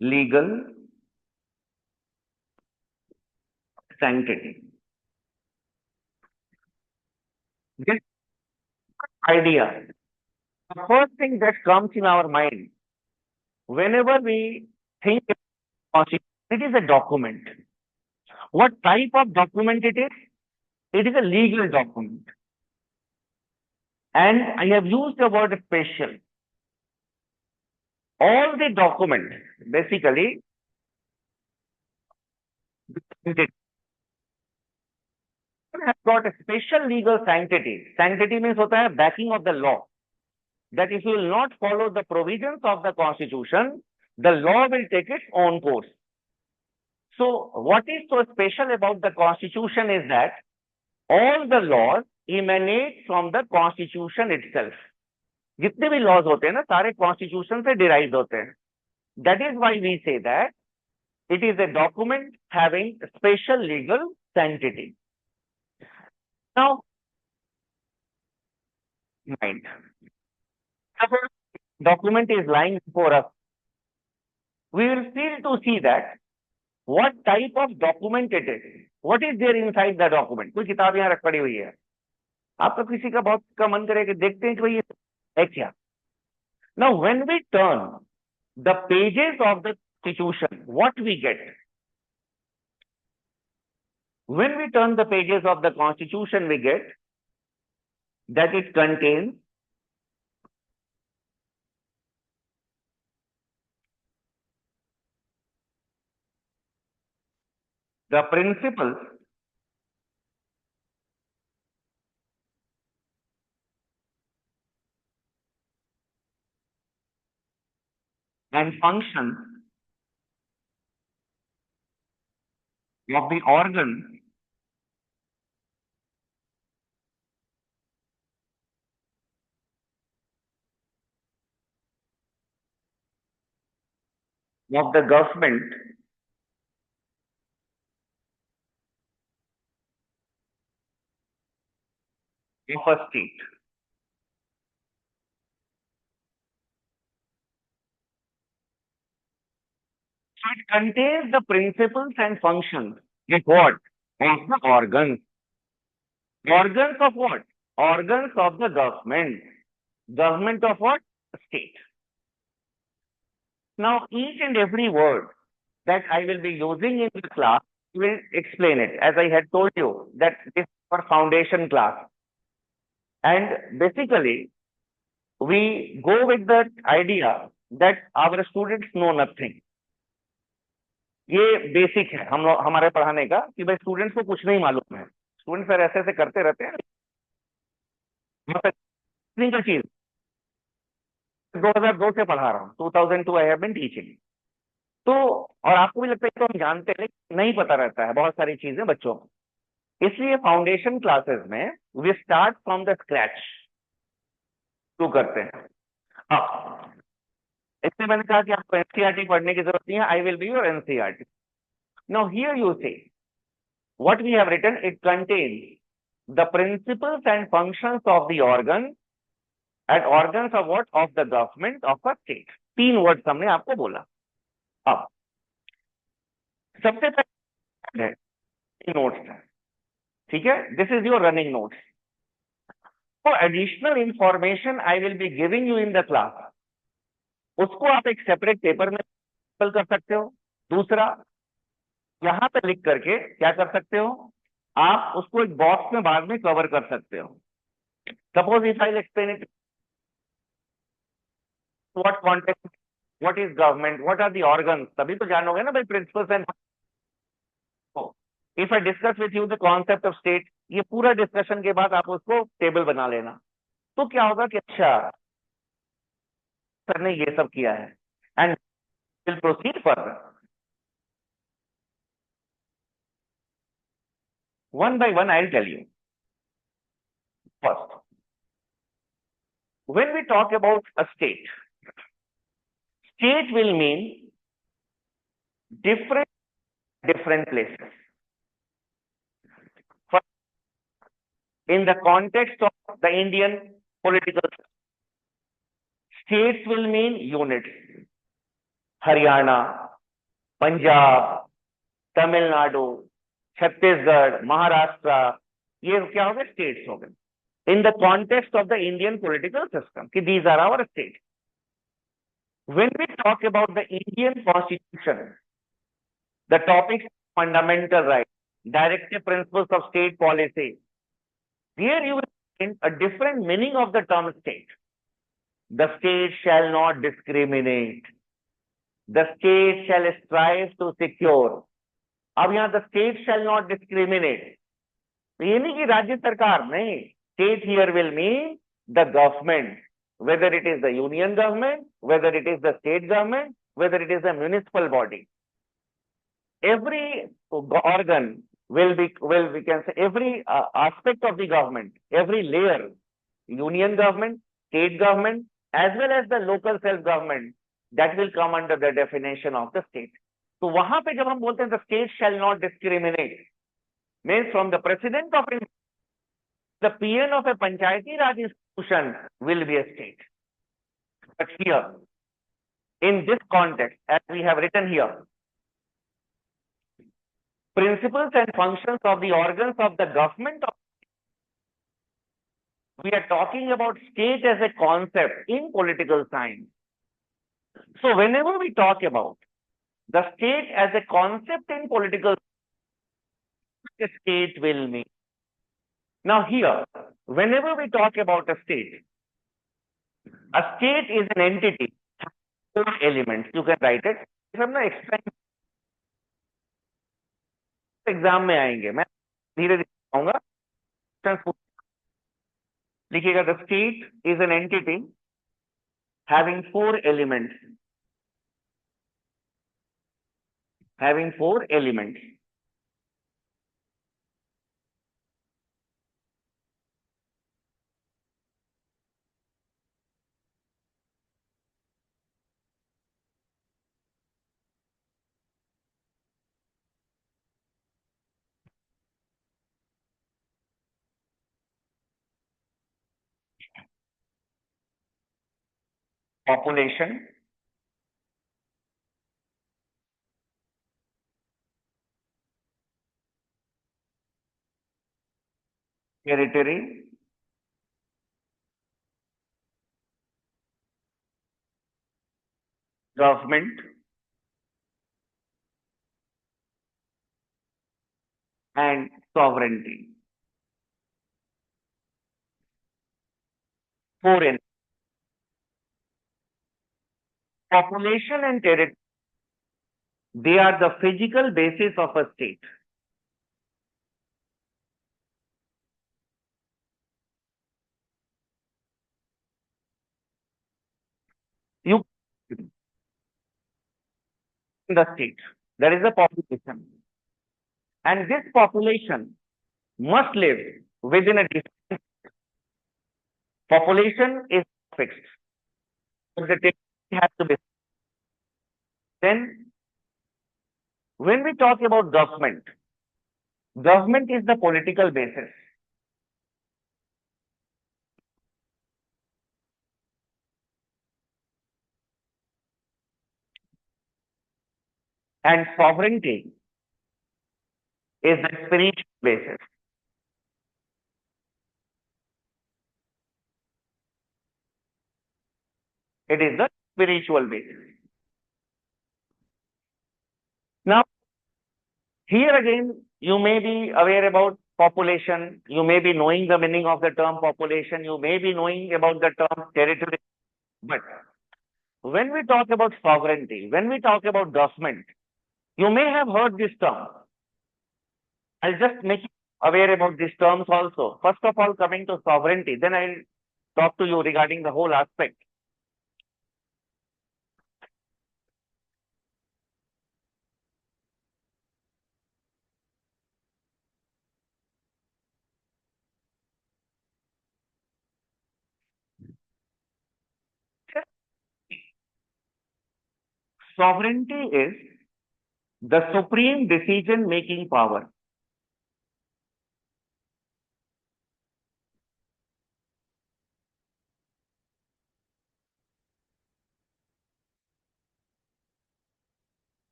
legal sanctity. This idea, the first thing that comes in our mind whenever we think of constitution, it is a document. What type of document it is? It is a legal document. And I have used the word special. All the documents basically have got a special legal sanctity. Sanctity means hota hai backing of the law. That if you will not follow the provisions of the constitution, the law will take its own course. So what is so special about the constitution is that all the laws emanate from the constitution itself. जितने भी laws होते हैं ना सारे constitution से derived होते हैं. That is why we say that it is a document having special legal sanctity. Now, mind. Suppose document is lying before us. We will feel to see that what type of document it is. What is there inside the document? कोई किताब यहाँ रख पड़ी हुई है. आपका किसी का बहुत का मन करे कि देखते हैं कि भाई ये है क्या. Now, when we turn the pages of the constitution, what we get? When we turn the pages of the constitution, we get that it contains the principles and functions of the organ of the government of a state. So it contains the principles and functions of what? Of the organs. Organs of what? Organs of the government. Government of what? State. Now, each and every word that I will be using in the class will explain it. As I had told you that this is our foundation class. And basically, we go with the idea that our students know nothing. ये basic है हम लोग हमारे पढ़ाने का कि भाई students को कुछ नहीं मालूम है. स्टूडेंट्स फिर ऐसे ऐसे करते रहते हैं. का चीज 2002 से पढ़ा रहा हूँ. 2002 आई हैव बीन टीचिंग. तो और आपको भी लगता है तो हम जानते हैं नहीं पता रहता है बहुत सारी चीजें बच्चों को. इसलिए फाउंडेशन क्लासेस में we start from the scratch शुरू करते हैं. हाँ, इसलिए मैंने कहा कि आपको एनसीईआरटी पढ़ने की जरूरत नहीं है. आई will be your NCERT. Now here you से what we have written, it contains the principles and functions of the organ and organs of what? Of the government of a state. 3 words हमने आपको बोला. अब सबसे पहले notes है. ठीक है, this is your running notes. तो additional information I will be giving you in the class. उसको आप एक सेपरेट पेपर में कर सकते हो. दूसरा, यहां पे लिख करके क्या कर सकते हो, आप उसको एक बॉक्स में बाद में कवर कर सकते हो. Suppose if I explain it what context, what is government, what are the organs, तभी तो जानोगे ना भाई principles and. If I discuss with you the concept of state, ये पूरा डिस्कशन के बाद आप उसको टेबल बना लेना. तो क्या होगा कि अच्छा सर ने ये सब किया है. And will proceed further. One by one, I'll tell you. First, when we talk about a state, state will mean different places. First, in the context of the Indian political system, States will mean units. Haryana, Punjab, Tamil Nadu, Chhattisgarh, Maharashtra, ये क्या हो गए? States हो गए. In the context of the Indian political system, कि these are our states. When we talk about the Indian Constitution, the topics fundamental rights, directive principles of state policy, here you will find a different meaning of the term state. The state shall not discriminate. The state shall strive to secure. अब यहाँ the state shall not discriminate. तो ये नहीं कि राज्य सरकार नहीं. State here will mean the government, whether it is the union government, whether it is the state government, whether it is a municipal body. Every organ we can say every aspect of the government, every layer, union government, state government, as well as the local self-government, that will come under the definition of the state. तो वहां पे जब हम बोलते हैं the state shall not discriminate, means from the president of India, the PN of a Panchayati Raj institution will be a state. But here, in this context, as we have written here, principles and functions of the organs of the government of, we are talking about state as a concept in political science. So whenever we talk about the state as a concept in political science, a state will mean. Now here, whenever we talk about a state is an entity, four elements. You can write it. If I'm not explaining, exam में आएंगे, मैं धीरे धीरे आऊंगा. लिखिएगा the state is an entity having four elements. Having four elements. Population, territory, government, and sovereignty. Four elements. Population and territory, they are the physical basis of a state. You the state, there is a population, and this population must live within a distance. Population is fixed. So the territory has to be. Then, when we talk about government, government is the political basis. And sovereignty is the spiritual basis. It is the spiritual basis. Now, here again, you may be aware about population. You may be knowing the meaning of the term population. You may be knowing about the term territory. But when we talk about sovereignty, when we talk about government, you may have heard this term. I'll just make you aware about these terms also. First of all, coming to sovereignty, then I'll talk to you regarding the whole aspect. Sovereignty is the supreme decision-making power.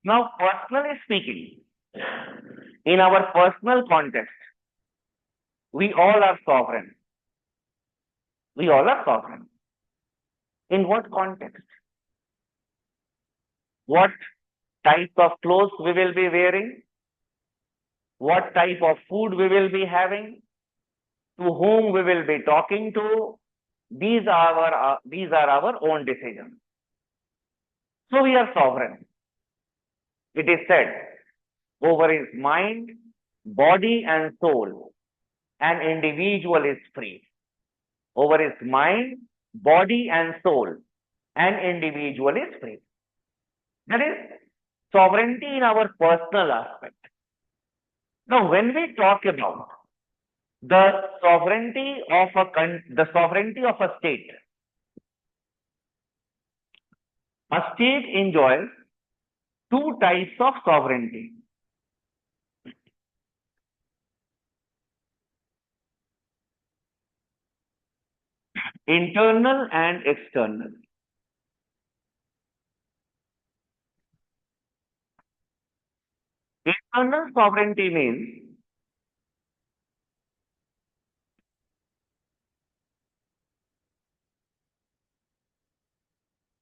Now, personally speaking, in our personal context, we all are sovereign. We all are sovereign. In what context? What type of clothes we will be wearing? What type of food we will be having? To whom we will be talking to? These are our own decisions. So we are sovereign. It is said, over his mind, body and soul, an individual is free. Over his mind, body and soul, an individual is free. That is sovereignty in our personal aspect. Now, when we talk about the sovereignty of a state enjoys two types of sovereignty. Internal and external. Internal sovereignty means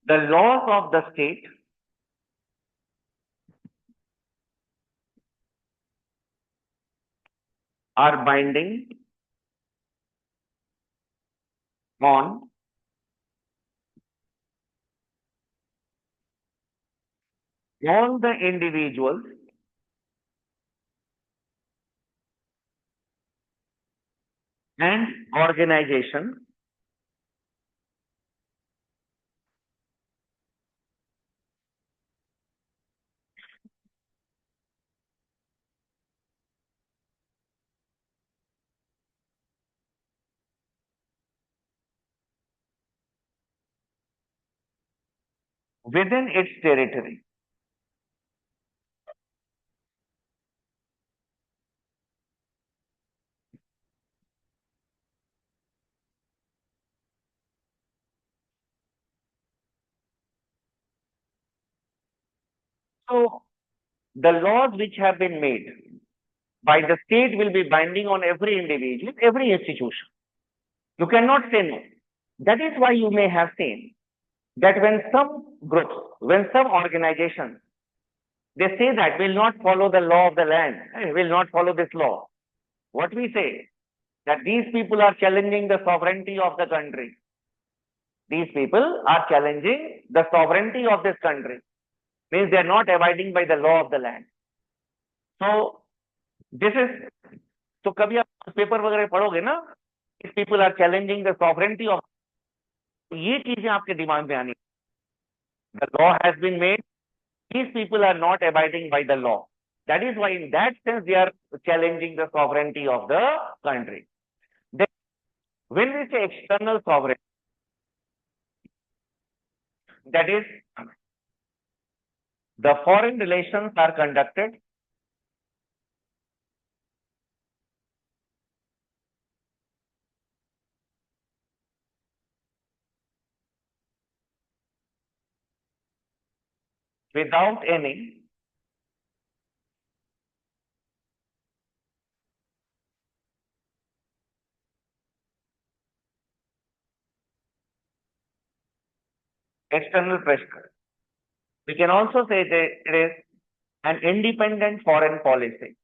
the laws of the state are binding on all the individuals and organizations within its territory. So the laws which have been made by the state will be binding on every individual, every institution. You cannot say no. That is why you may have seen that when some groups, when some organizations, they say that will not follow the law of the land, will not follow this law. What we say, that these people are challenging the sovereignty of the country. These people are challenging the sovereignty of this country. Means they are not abiding by the law of the land. So this is, तो कभी आप paper वगैरह पढ़ोगे ना, these people are challenging the sovereignty of, ये चीजें आपके दिमाग में आनी. The law has been made. These people are not abiding by the law. That is why, in that sense, they are challenging the sovereignty of the country. Then, when we say external sovereignty, that is, the foreign relations are conducted without any external pressure. We can also say that it is an independent foreign policy.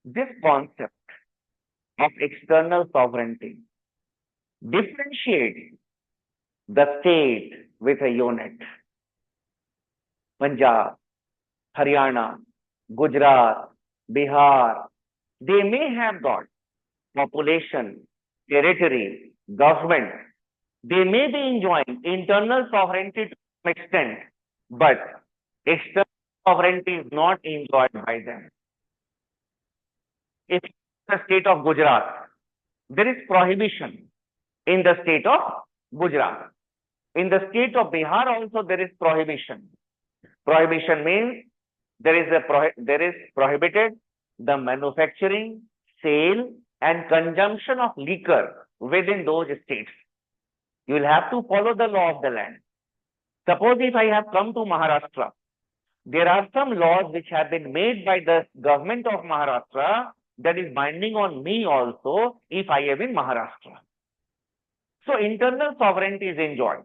This concept of external sovereignty differentiates the state with a unit. Punjab, Haryana, Gujarat, Bihar, they may have got population, territory, government. They may be enjoying internal sovereignty to some extent, but external sovereignty is not enjoyed by them. If the state of Gujarat, there is prohibition in the state of Gujarat. In the state of Bihar also there is prohibition. Prohibition means there is prohibited the manufacturing, sale, and consumption of liquor within those states. You will have to follow the law of the land. Suppose if I have come to Maharashtra, there are some laws which have been made by the government of Maharashtra that is binding on me also if I am in Maharashtra. So internal sovereignty is enjoyed.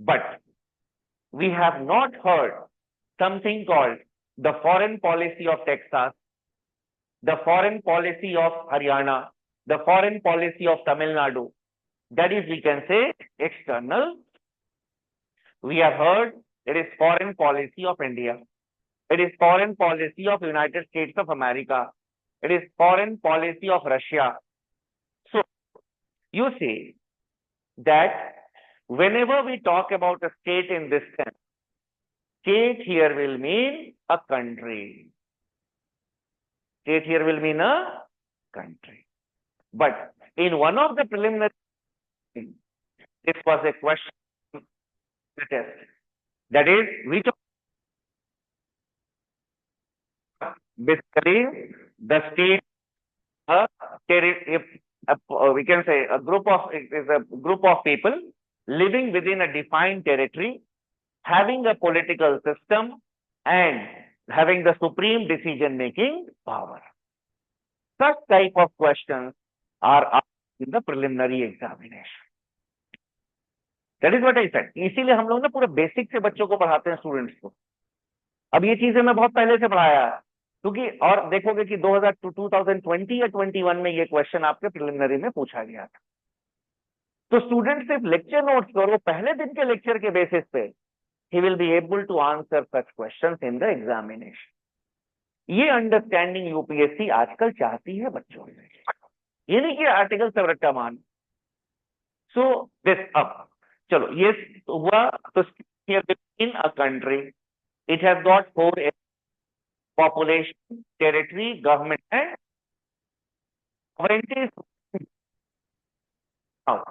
But we have not heard something called the foreign policy of Texas, the foreign policy of Haryana, the foreign policy of Tamil Nadu. That is, we can say, external. We have heard it is foreign policy of India. It is foreign policy of United States of America. It is foreign policy of Russia. So, you see that whenever we talk about a state in this sense, state here will mean a country. State here will mean a country. But in one of the preliminary, this was a question test. That is, which basically the state, we can say a group of people living within a defined territory, having a political system and having the supreme decision-making power. Such type of questions are asked in the preliminary examination. That is what I said. इसीलिए हम लोग ना पूरे basic से बच्चों को पढ़ाते हैं, स्टूडेंट्स को. अब ये चीजें मैं बहुत पहले से पढ़ाया है, क्योंकि और देखोगे कि 2020 या 21 में ये क्वेश्चन आपके प्रिलिमिनरी में पूछा गया था. तो स्टूडेंट सिर्फ लेक्चर नोट्स करो, पहले दिन के लेक्चर के बेसिस पे he will be able to answer such questions in the examination. ये अंडरस्टैंडिंग यूपीएससी आजकल चाहती है बच्चों से, ये नहीं कि आर्टिकल सब रट्टा मान. सो दिस अब चलो ये हुआ. तो in a country it has got 4 population, territory, government and sovereignty. Now,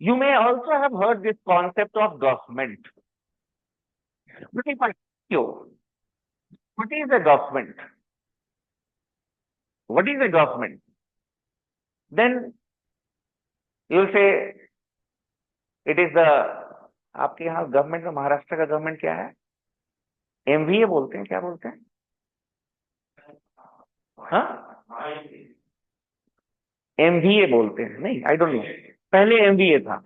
you may also have heard this concept of government. But if I ask you, what is a government? What is a government? Then you will say it is the, आपके यहाँ government में महाराष्ट्र का government क्या है? MVA बोलते हैं, क्या बोलते हैं? हाँ, एमवीए बोलते हैं. नहीं, आई डोंट नो, पहले एमवीए था,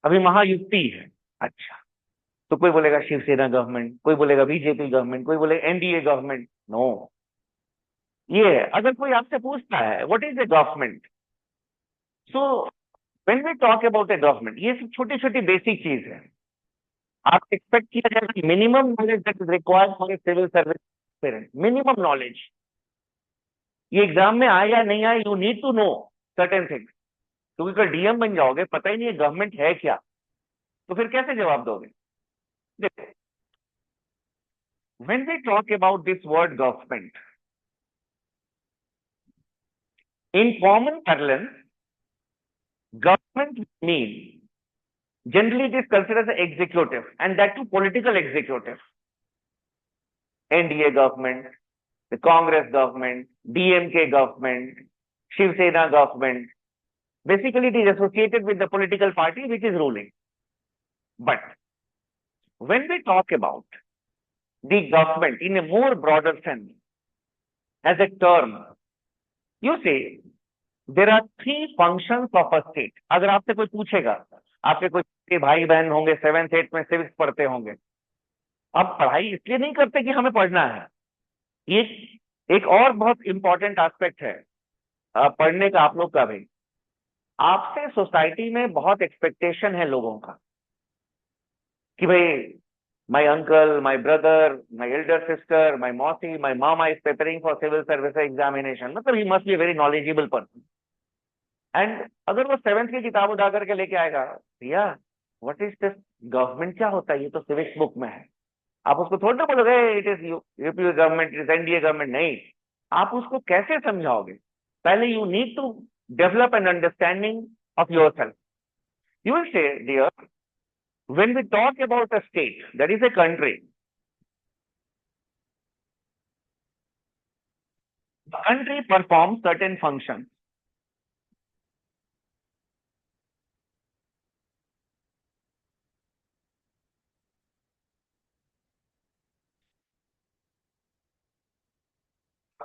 अभी महायुति है. अच्छा, तो कोई बोलेगा शिवसेना गवर्नमेंट, कोई बोलेगा बीजेपी गवर्नमेंट, कोई बोलेगा एनडीए गवर्नमेंट. नो, ये अगर कोई आपसे पूछता है what is a government, so when we talk about a government, ये सब छोटी छोटी बेसिक चीज है. आप एक्सपेक्ट किया जाए minimum knowledge that is required for a civil service aspirant, minimum knowledge. ये एग्जाम में आए या नहीं आए, you need to know certain things. क्योंकि कल डीएम बन जाओगे, पता ही नहीं है गवर्नमेंट है क्या, तो फिर कैसे जवाब दोगे? देखो, when we talk about this word government, in common parlance, government means generally it is considered as executive, and that too political executive. NDA government, the Congress government, DMK government, Shiv Sena government. Basically, it is associated with the political party which is ruling. But when we talk about the government in a more broader sense, as a term, you say there are 3 functions of a state. अगर आपसे कोई पूछेगा, आपके कोई भाई बहन होंगे 7th 8th में सिविक्स पढ़ते होंगे, अब पढ़ाई इसलिए नहीं करते कि हमें पढ़ना है. ये एक और बहुत इंपॉर्टेंट एस्पेक्ट है पढ़ने का आप लोग का भी. आपसे सोसाइटी में बहुत एक्सपेक्टेशन है लोगों का कि भाई my uncle, my brother, my elder sister, my mausi, my mama is preparing for civil service examination. मतलब he must be a very knowledgeable person. And अगर वो 7th की किताब उठा करके लेके आएगा, भैया व्हाट इज दिस गवर्नमेंट, क्या होता है, ये तो सिविक्स बुक में है. आप उसको थोड़ा ना बोलोगे it is UP government, it is NDA government. नहीं, आप उसको कैसे समझाओगे? पहले you need to develop an understanding of yourself. You will say, dear, when we talk about a state, that is a country, the country performs certain functions.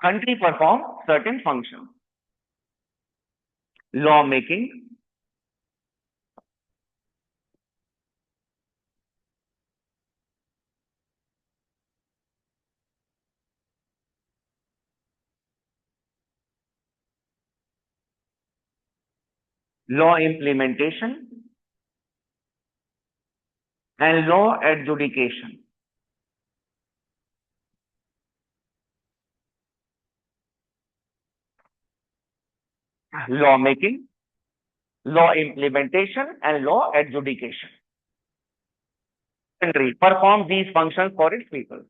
Country performs certain functions. Law making, law implementation, and law adjudication. Law making, law implementation, and law adjudication. Country performs these functions for its people.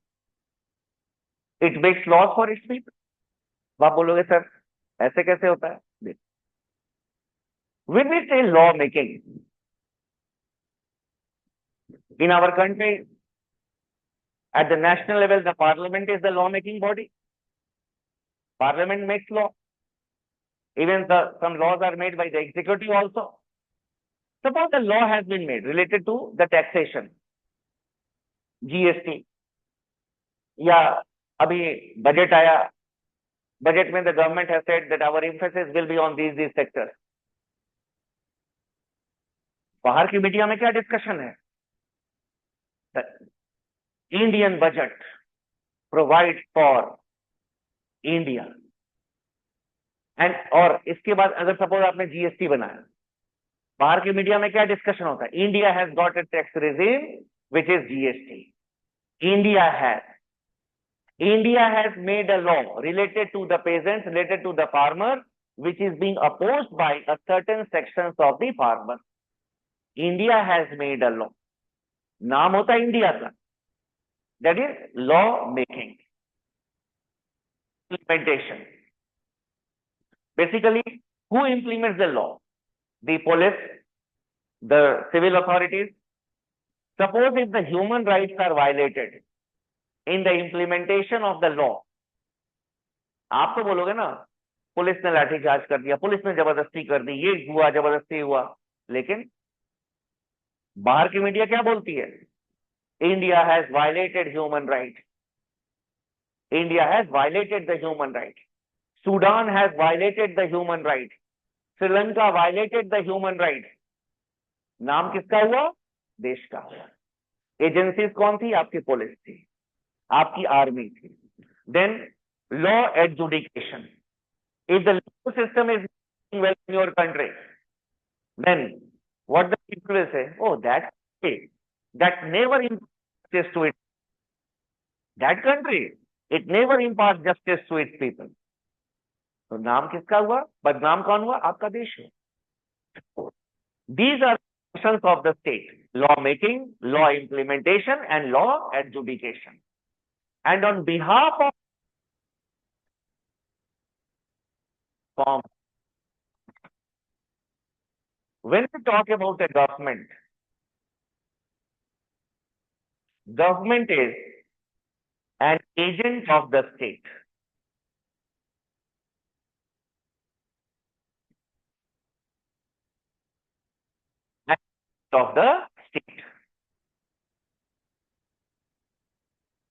It makes laws for its people. आप बोलोगे sir ऐसे कैसे होता है? When we say law making in our country, at the national level, the parliament is the law making body. Parliament makes law. Even some laws are made by the executive also. Suppose the law has been made related to the taxation, GST, या अभी budget आया, budget में the government has said that our emphasis will be on these sectors. बाहर की media में क्या discussion है? The Indian budget provides for India. And और इसके बाद अगर सपोज आपने जीएसटी बनाया, बाहर की मीडिया में क्या डिस्कशन होता है? India has got a tax regime which is GST. India has made a law related to the peasants, related to the farmer, which is being opposed by a certain sections of the farmer. India has made a law. नाम होता है India का. That is law making. Implementation. Basically, who implements the law? The police, the civil authorities. Suppose if the human rights are violated in the implementation of the law, आप तो बोलोगे ना police ने लाठीचार्ज कर दिया, पुलिस ने जबरदस्ती कर दी, ये हुआ, जबरदस्ती हुआ. लेकिन बाहर की मीडिया क्या बोलती है? India has violated human right. India has violated the human right. Sudan has violated the human right. Sri Lanka violated the human right. नाम किसका हुआ? देश का हुआ. एजेंसीज कौन थी? आपकी पुलिस थी, आपकी आर्मी थी. Then law adjudication. If the legal system is working well in your country, then what the people will say? Oh, that never imparts justice to it. That country, it never imparts justice to its people. तो नाम किसका हुआ? बदनाम कौन हुआ? आपका देश है. These are functions of the state: law making, law implementation, and law adjudication. And on behalf of form, when we talk about a government is an agent of the state. Of the state.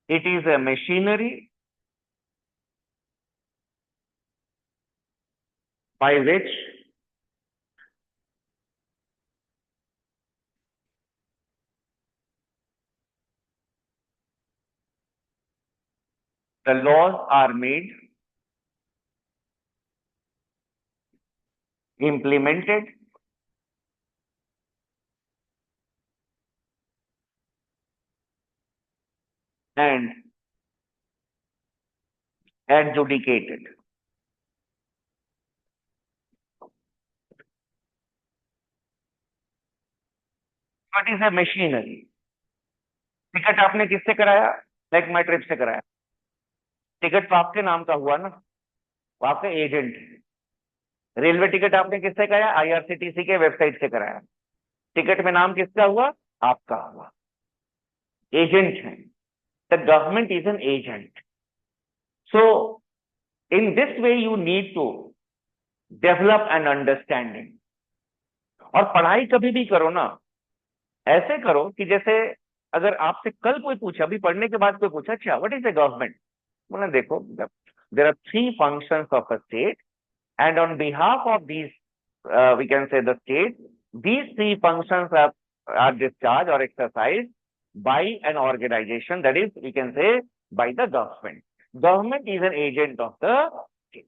It is a machinery by which the laws are made, implemented, and adjudicated. What is a machinery? Ticket आपने किससे कराया? Like my trip से कराया. Ticket तो आपके नाम का हुआ ना, वो आपका एजेंट है. रेलवे टिकट आपने किससे कराया? आईआरसीटीसी के वेबसाइट से कराया. टिकट में नाम किसका हुआ? आपका हुआ। एजेंट है। The government is an agent. So in this way you need to develop an understanding. और पढ़ाई कभी भी करो ना, ऐसे करो कि जैसे अगर आपसे कल कोई पूछा, अभी पढ़ने के बाद कोई पूछा, अच्छा व्हाट इज द गवर्नमेंट, बोला देखो there are three functions of a state and on behalf of these we can say the state, these three functions are discharged or exercised by an organization, that is we can say by the government. Government is an agent of the state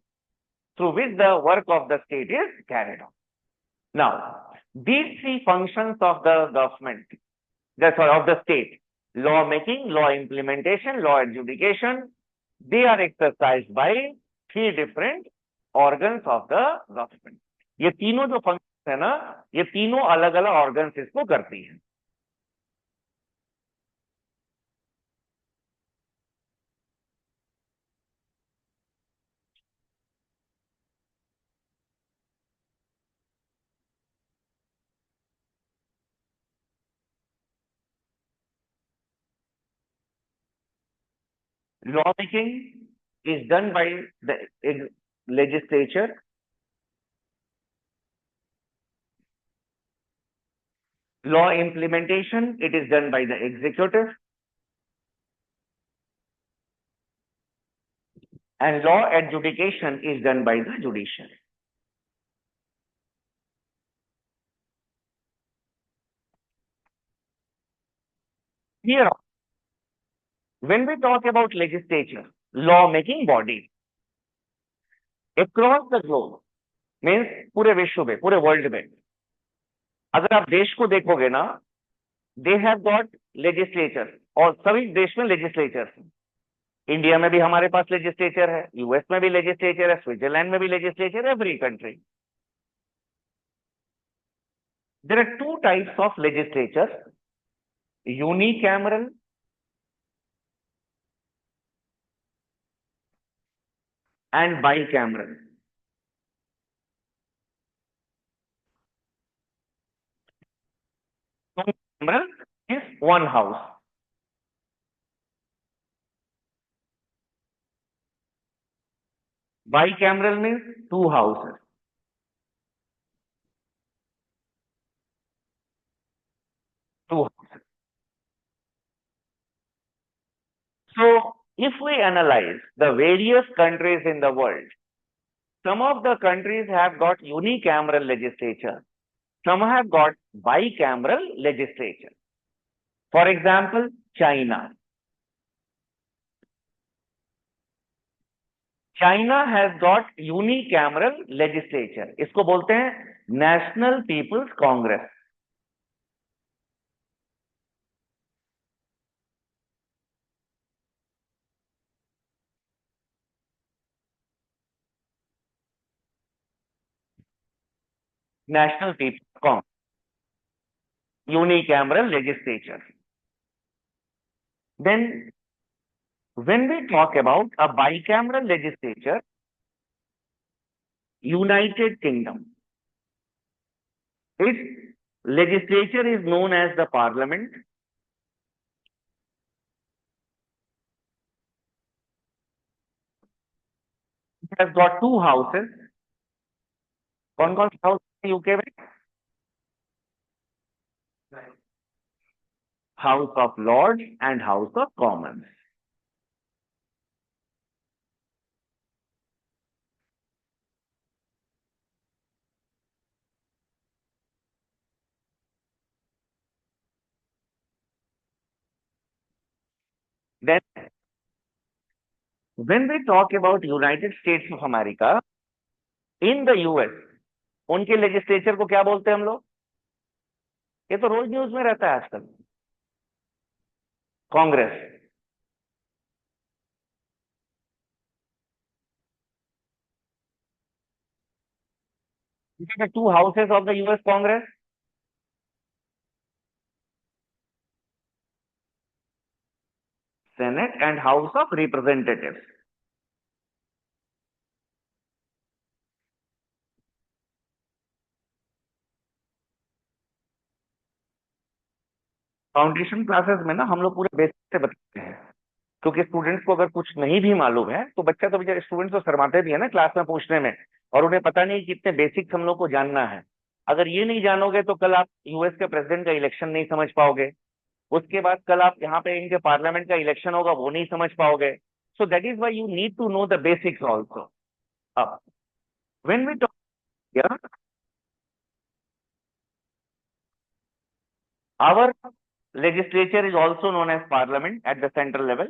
through which the work of the state is carried on. Now these three functions of the government, that's all of the state: law making, law implementation, law adjudication, they are exercised by three different organs of the government. ये तीनों जो function है ना, ये तीनों अलग अलग organs इसको करती हैं। Law making is done by the legislature. Law implementation, it is done by the executive. And law adjudication is done by the judiciary. Here, when we talk about legislature, law making body across the globe, means पूरे विश्व में, पूरे world में, अगर आप देश को देखोगे ना, दे हैव गॉट लेजिस्लेचर, और सभी देश में लेजिस्लेचर। इंडिया में भी हमारे पास लेजिस्लेचर है, यूएस में भी लेजिस्लेचर है, स्विट्जरलैंड में भी लेजिस्लेचर है, every country. There are two types of legislature, unicameral and bicameral. Cameral is one house. Bicameral means two houses. Two houses. So, if we analyze the various countries in the world, some of the countries have got unicameral legislature, some have got bicameral legislature. For example, China. China has got unicameral legislature. इसको बोलते हैं National People's Congress. National People's Congress, unicameral legislature. Then, when we talk about a bicameral legislature, United Kingdom, its legislature is known as the Parliament. It has got two houses. कौन कौन सा house है UK में? House of Lords and House of Commons. Then, when we talk about United States of America, in the US, उनके legislature को क्या बोलते हैं हम लोग? ये तो रोज न्यूज में रहता है आजकल, Congress. The two houses of the US Congress, Senate and House of Representatives. Foundation classes में ना हम लोग पूरे बेसिक से बताते हैं, क्योंकि स्टूडेंट्स को अगर कुछ नहीं भी मालूम है तो बच्चा तो बेचारे स्टूडेंट्स तो शर्माते भी है ना क्लास में पूछने में, और उन्हें पता नहीं कितने बेसिक्स हम लोग को जानना है। अगर ये नहीं जानोगे तो कल आप यूएस के प्रेसिडेंट का इलेक्शन नहीं समझ पाओगे, उसके बाद कल आप यहाँ पे इनके पार्लियामेंट का इलेक्शन होगा वो नहीं समझ पाओगे। So that is why you need to know the basics also. अब when we talk here, our legislature is also known as parliament at the central level,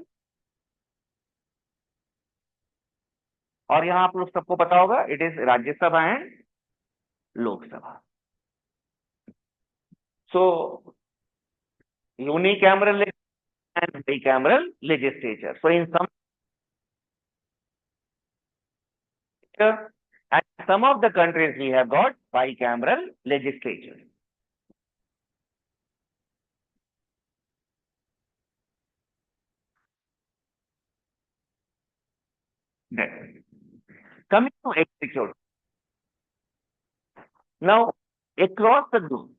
और यहाँ आप लोग सबको पता होगा it is Rajya Sabha and Lok Sabha. So unicameral and bicameral legislature. So in some of the countries we have got bicameral legislature. Then, coming to executive. Now, across the globe,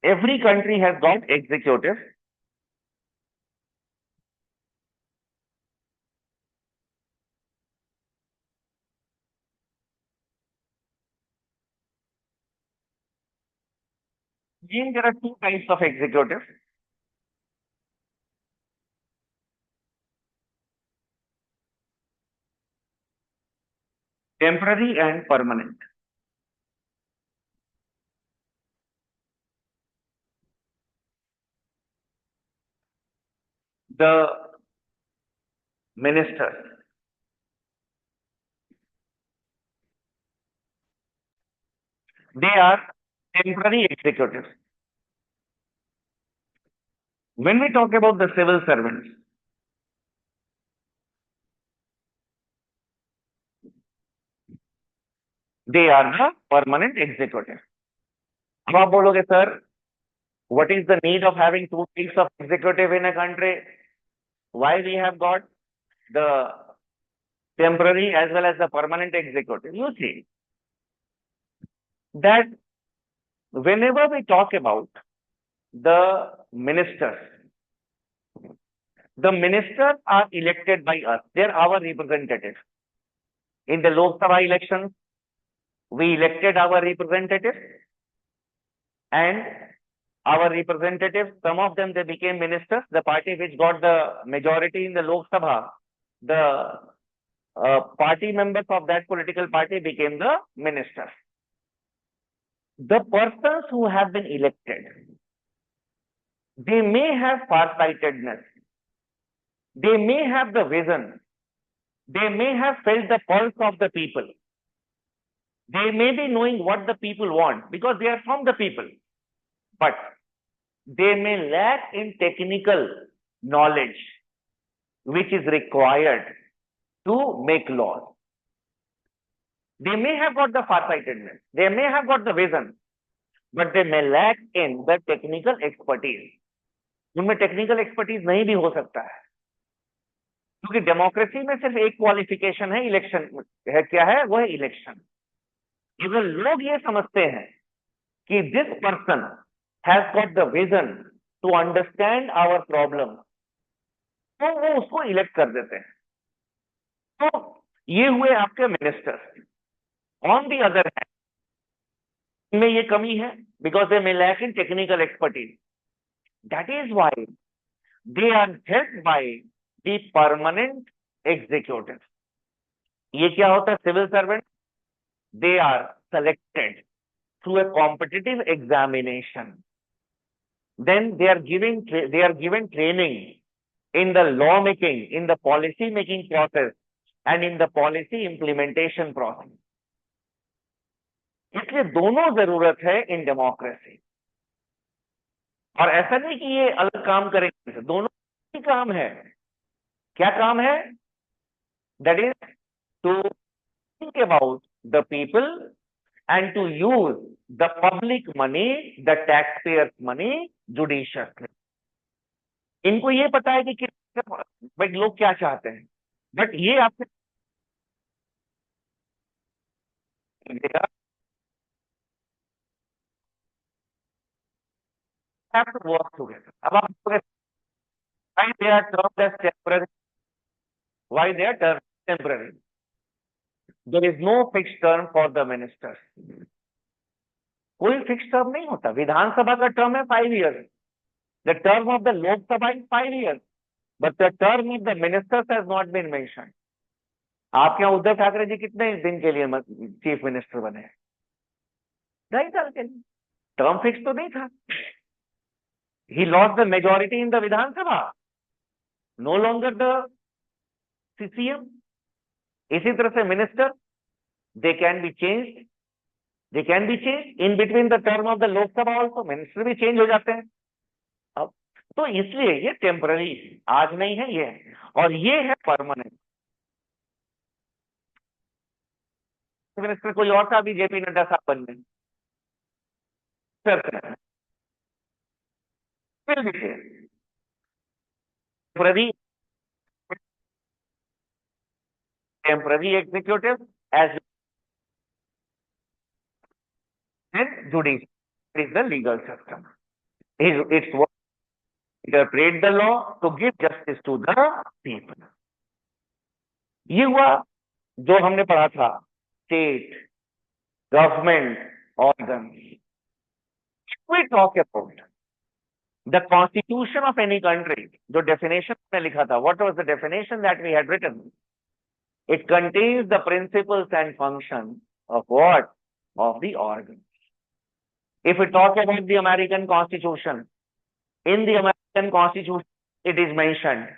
every country has got executive. Again, there are two types of executive. Temporary and permanent. The ministers, they are temporary executives. When we talk about the civil servants, they are the permanent executive. अब आप बोलोगे sir, what is the need of having two types of executive in a country? Why we have got the temporary as well as the permanent executive? You see that whenever we talk about the ministers are elected by us. They're our representatives. In the Lok Sabha elections, we elected our representatives, and our representatives, some of them, they became ministers. The party which got the majority in the Lok Sabha, the party members of that political party became the ministers. The persons who have been elected, they may have farsightedness, they may have the vision, they may have felt the pulse of the people, they may be knowing what the people want because they are from the people, but they may lack in technical knowledge which is required to make laws. They may have got the farsightedness, they may have got the vision, but they may lack in the technical expertise. उनमें technical expertise नहीं भी हो सकता है, क्योंकि democracy में सिर्फ एक क्वालिफिकेशन है, इलेक्शन है। क्या है वो? है इलेक्शन। अगर लोग ये समझते हैं कि this person has got the vision to understand our problem, तो वो उसको इलेक्ट कर देते हैं। तो ये हुए आपके ministers. On the other hand, इनमें ये कमी है because they may lack in technical expertise. That is why they are helped by the permanent executive. ये क्या होता है? Civil servant, they are selected through a competitive examination. Then they are given training in the law making, in the policy making process, and in the policy implementation process. इसलिए दोनों जरूरत है in democracy. और ऐसा नहीं कि ये अलग काम करेंगे, दोनों ही काम है। क्या काम है? That is to think about the people and to use the public money, the taxpayers money judiciously. इनको ये पता है कि भाई लोग क्या चाहते हैं, बट ये आपसे have to work together. अब आप बोलोगे, why they are termed as temporary? Why they are termed temporary? There is no fixed term for the ministers. कोई फिक्स टर्म नहीं होता. विधानसभा का टर्म है 5 years. The term of the Lok Sabha is 5 years, but the term of the ministers has not been mentioned. आपके यहाँ उद्धव ठाकरे जी कितने दिन के लिए चीफ मिनिस्टर बने? 2.5 साल के लिए. टर्म फिक्स तो नहीं था. He lost the majority in the Vidhan Sabha. No longer the CM. इसी तरह से minister, they can be changed. They can be changed in between the term of the Lok Sabha also. Minister भी change हो जाते हैं. अब तो इसलिए ये टेम्पररी, आज नहीं है ये, और ये है परमानेंट. मिनिस्टर कोई और था, भी जेपी नड्डा साहब बन गए. Temporary temporary executive as and judicial is the legal system. It's what interpret the law to give justice to the people. ये हुआ जो हमने पढ़ा था, state, government, organs. If we talk about the constitution of any country, जो definition में लिखा था, what was the definition that we had written? It contains the principles and functions of what? Of the organs. If we talk about the American Constitution, in the American Constitution, it is mentioned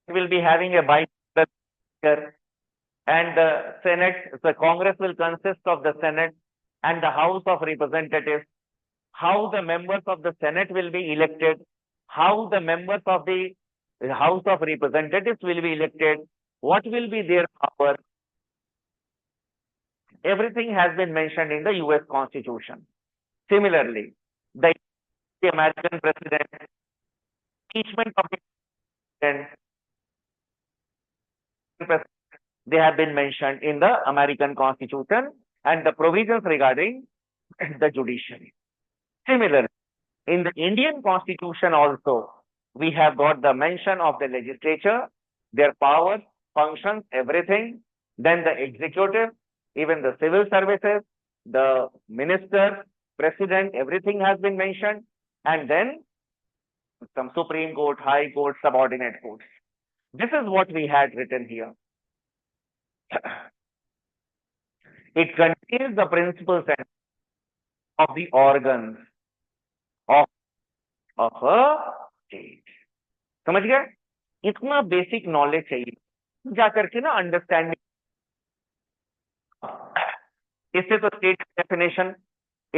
it will be having a bicameral, and the Senate, the Congress will consist of the Senate and the House of Representatives. How the members of the Senate will be elected, how the members of the House of Representatives will be elected, what will be their power. Everything has been mentioned in the US Constitution. Similarly, the American president, impeachment of the president, they have been mentioned in the American Constitution, and the provisions regarding the judiciary. Similarly, in the Indian Constitution also, we have got the mention of the legislature, their powers, functions, everything. Then the executive, even the civil services, the minister, president, everything has been mentioned. And then some Supreme Court, High Court, subordinate courts. This is what we had written here. It contains the principles of the organs of a state. समझ गए? इतना basic knowledge चाहिए जाकर के ना understanding. इससे तो state definition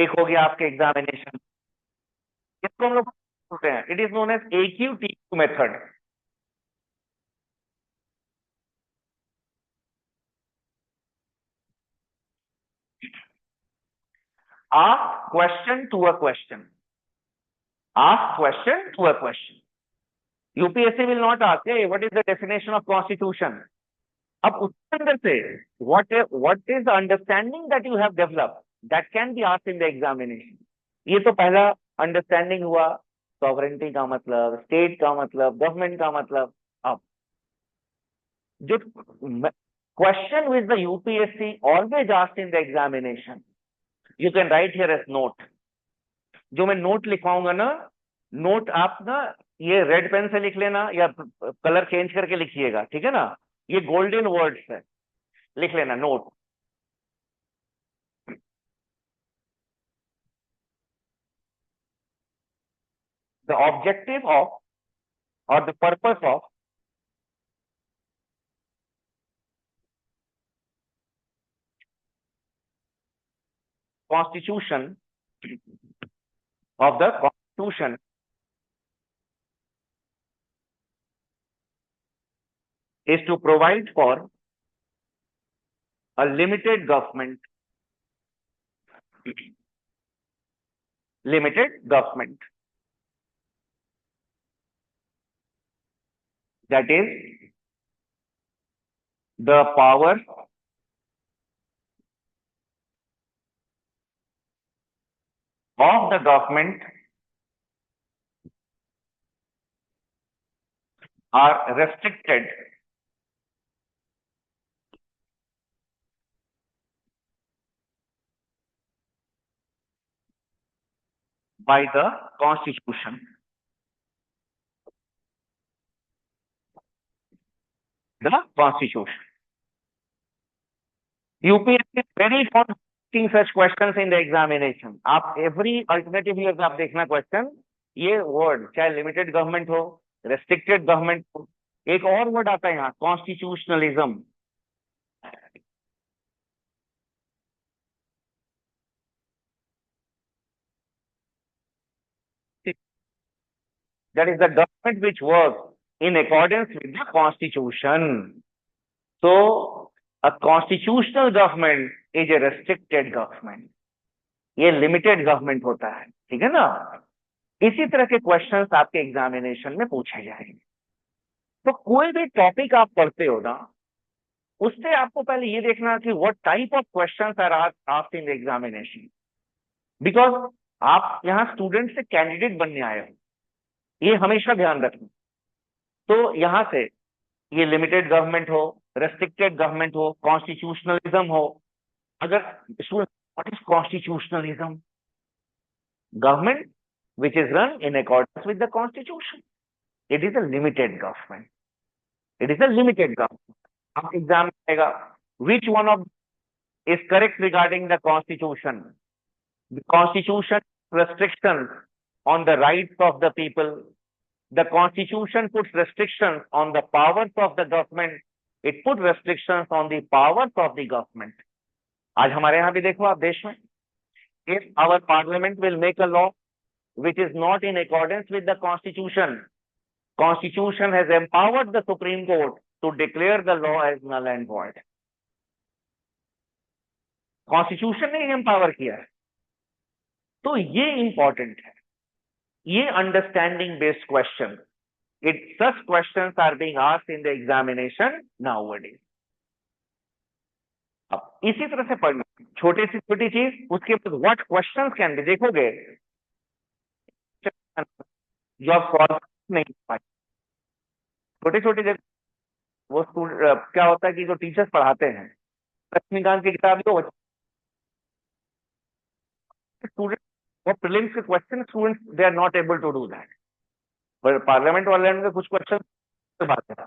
एक हो गया आपके एग्जामिनेशन. इसको हम लोग बोलते हैं, it is known as AQTQ method. Ask question to a question. Ask question to a question. UPSC will not ask, hey, what is the definition of constitution? अब उसके अंदर से what is the understanding that you have developed that can be asked in the examination. ये तो पहला understanding हुआ, sovereignty का मतलब, स्टेट का मतलब, गवर्नमेंट का मतलब. अब जो question which the UPSC always asked in the examination, you can write here as note. जो मैं नोट लिखवाऊंगा ना, नोट आप ना ये रेड पेन से लिख लेना या कलर चेंज करके लिखिएगा, ठीक है ना. ये गोल्डन वर्ड्स है, लिख लेना नोट. द ऑब्जेक्टिव ऑफ और the purpose of constitution of the constitution is to provide for a limited government. Limited government. That is the power of the government are restricted by the Constitution. The Constitution. UPSC is very fond of asking such questions in the examination. आप every alternative years आप देखना question, ये word चाहे limited government हो, restricted government हो, एक और word आता है यहाँ constitutionalism. That is the government which works in accordance with the Constitution. So a constitutional government is a restricted government. ये लिमिटेड गवर्नमेंट होता है, ठीक है ना. इसी तरह के क्वेश्चंस आपके एग्जामिनेशन में पूछे जाएंगे. तो कोई भी टॉपिक आप पढ़ते हो ना, उससे आपको पहले ये देखना कि what type of questions are asked in the examination. Because आप यहाँ स्टूडेंट से कैंडिडेट बनने आए हो, ये हमेशा ध्यान रखना. तो यहां से ये लिमिटेड गवर्नमेंट हो, रेस्ट्रिक्टेड गवर्नमेंट हो, कॉन्स्टिट्यूशनलिज्म हो. अगर what is constitutionalism? Government which is run in accordance with the Constitution. It is a limited government. It is a limited government. आप एग्जाम में आएगा, which one of is correct regarding the Constitution? The Constitution restrictions on the rights of the people. The Constitution puts restrictions on the powers of the government. It puts restrictions on the powers of the government. आज हमारे यहाँ भी देखो आप देश में, if our parliament will make a law which is not in accordance with the Constitution, Constitution has empowered the Supreme Court to declare the law as null and void. Constitution ने empower किया है. तो ये important है. ये understanding based question. Such questions are being asked in the examination nowadays. अब इसी तरह से पढ़ना, छोटी सी छोटी चीज, उसके बाद व्हाट क्वेश्चंस कैन बी, देखोगे जो आप सॉल्व नहीं पाए. छोटे छोटे जगह वो क्या होता है कि जो टीचर्स पढ़ाते हैं रजनीकांत की किताब तो स्टूडेंट वो प्रीलिम्स के question students they are not able to do that. पर पार्लियामेंट वाले में कुछ क्वेश्चन बात है,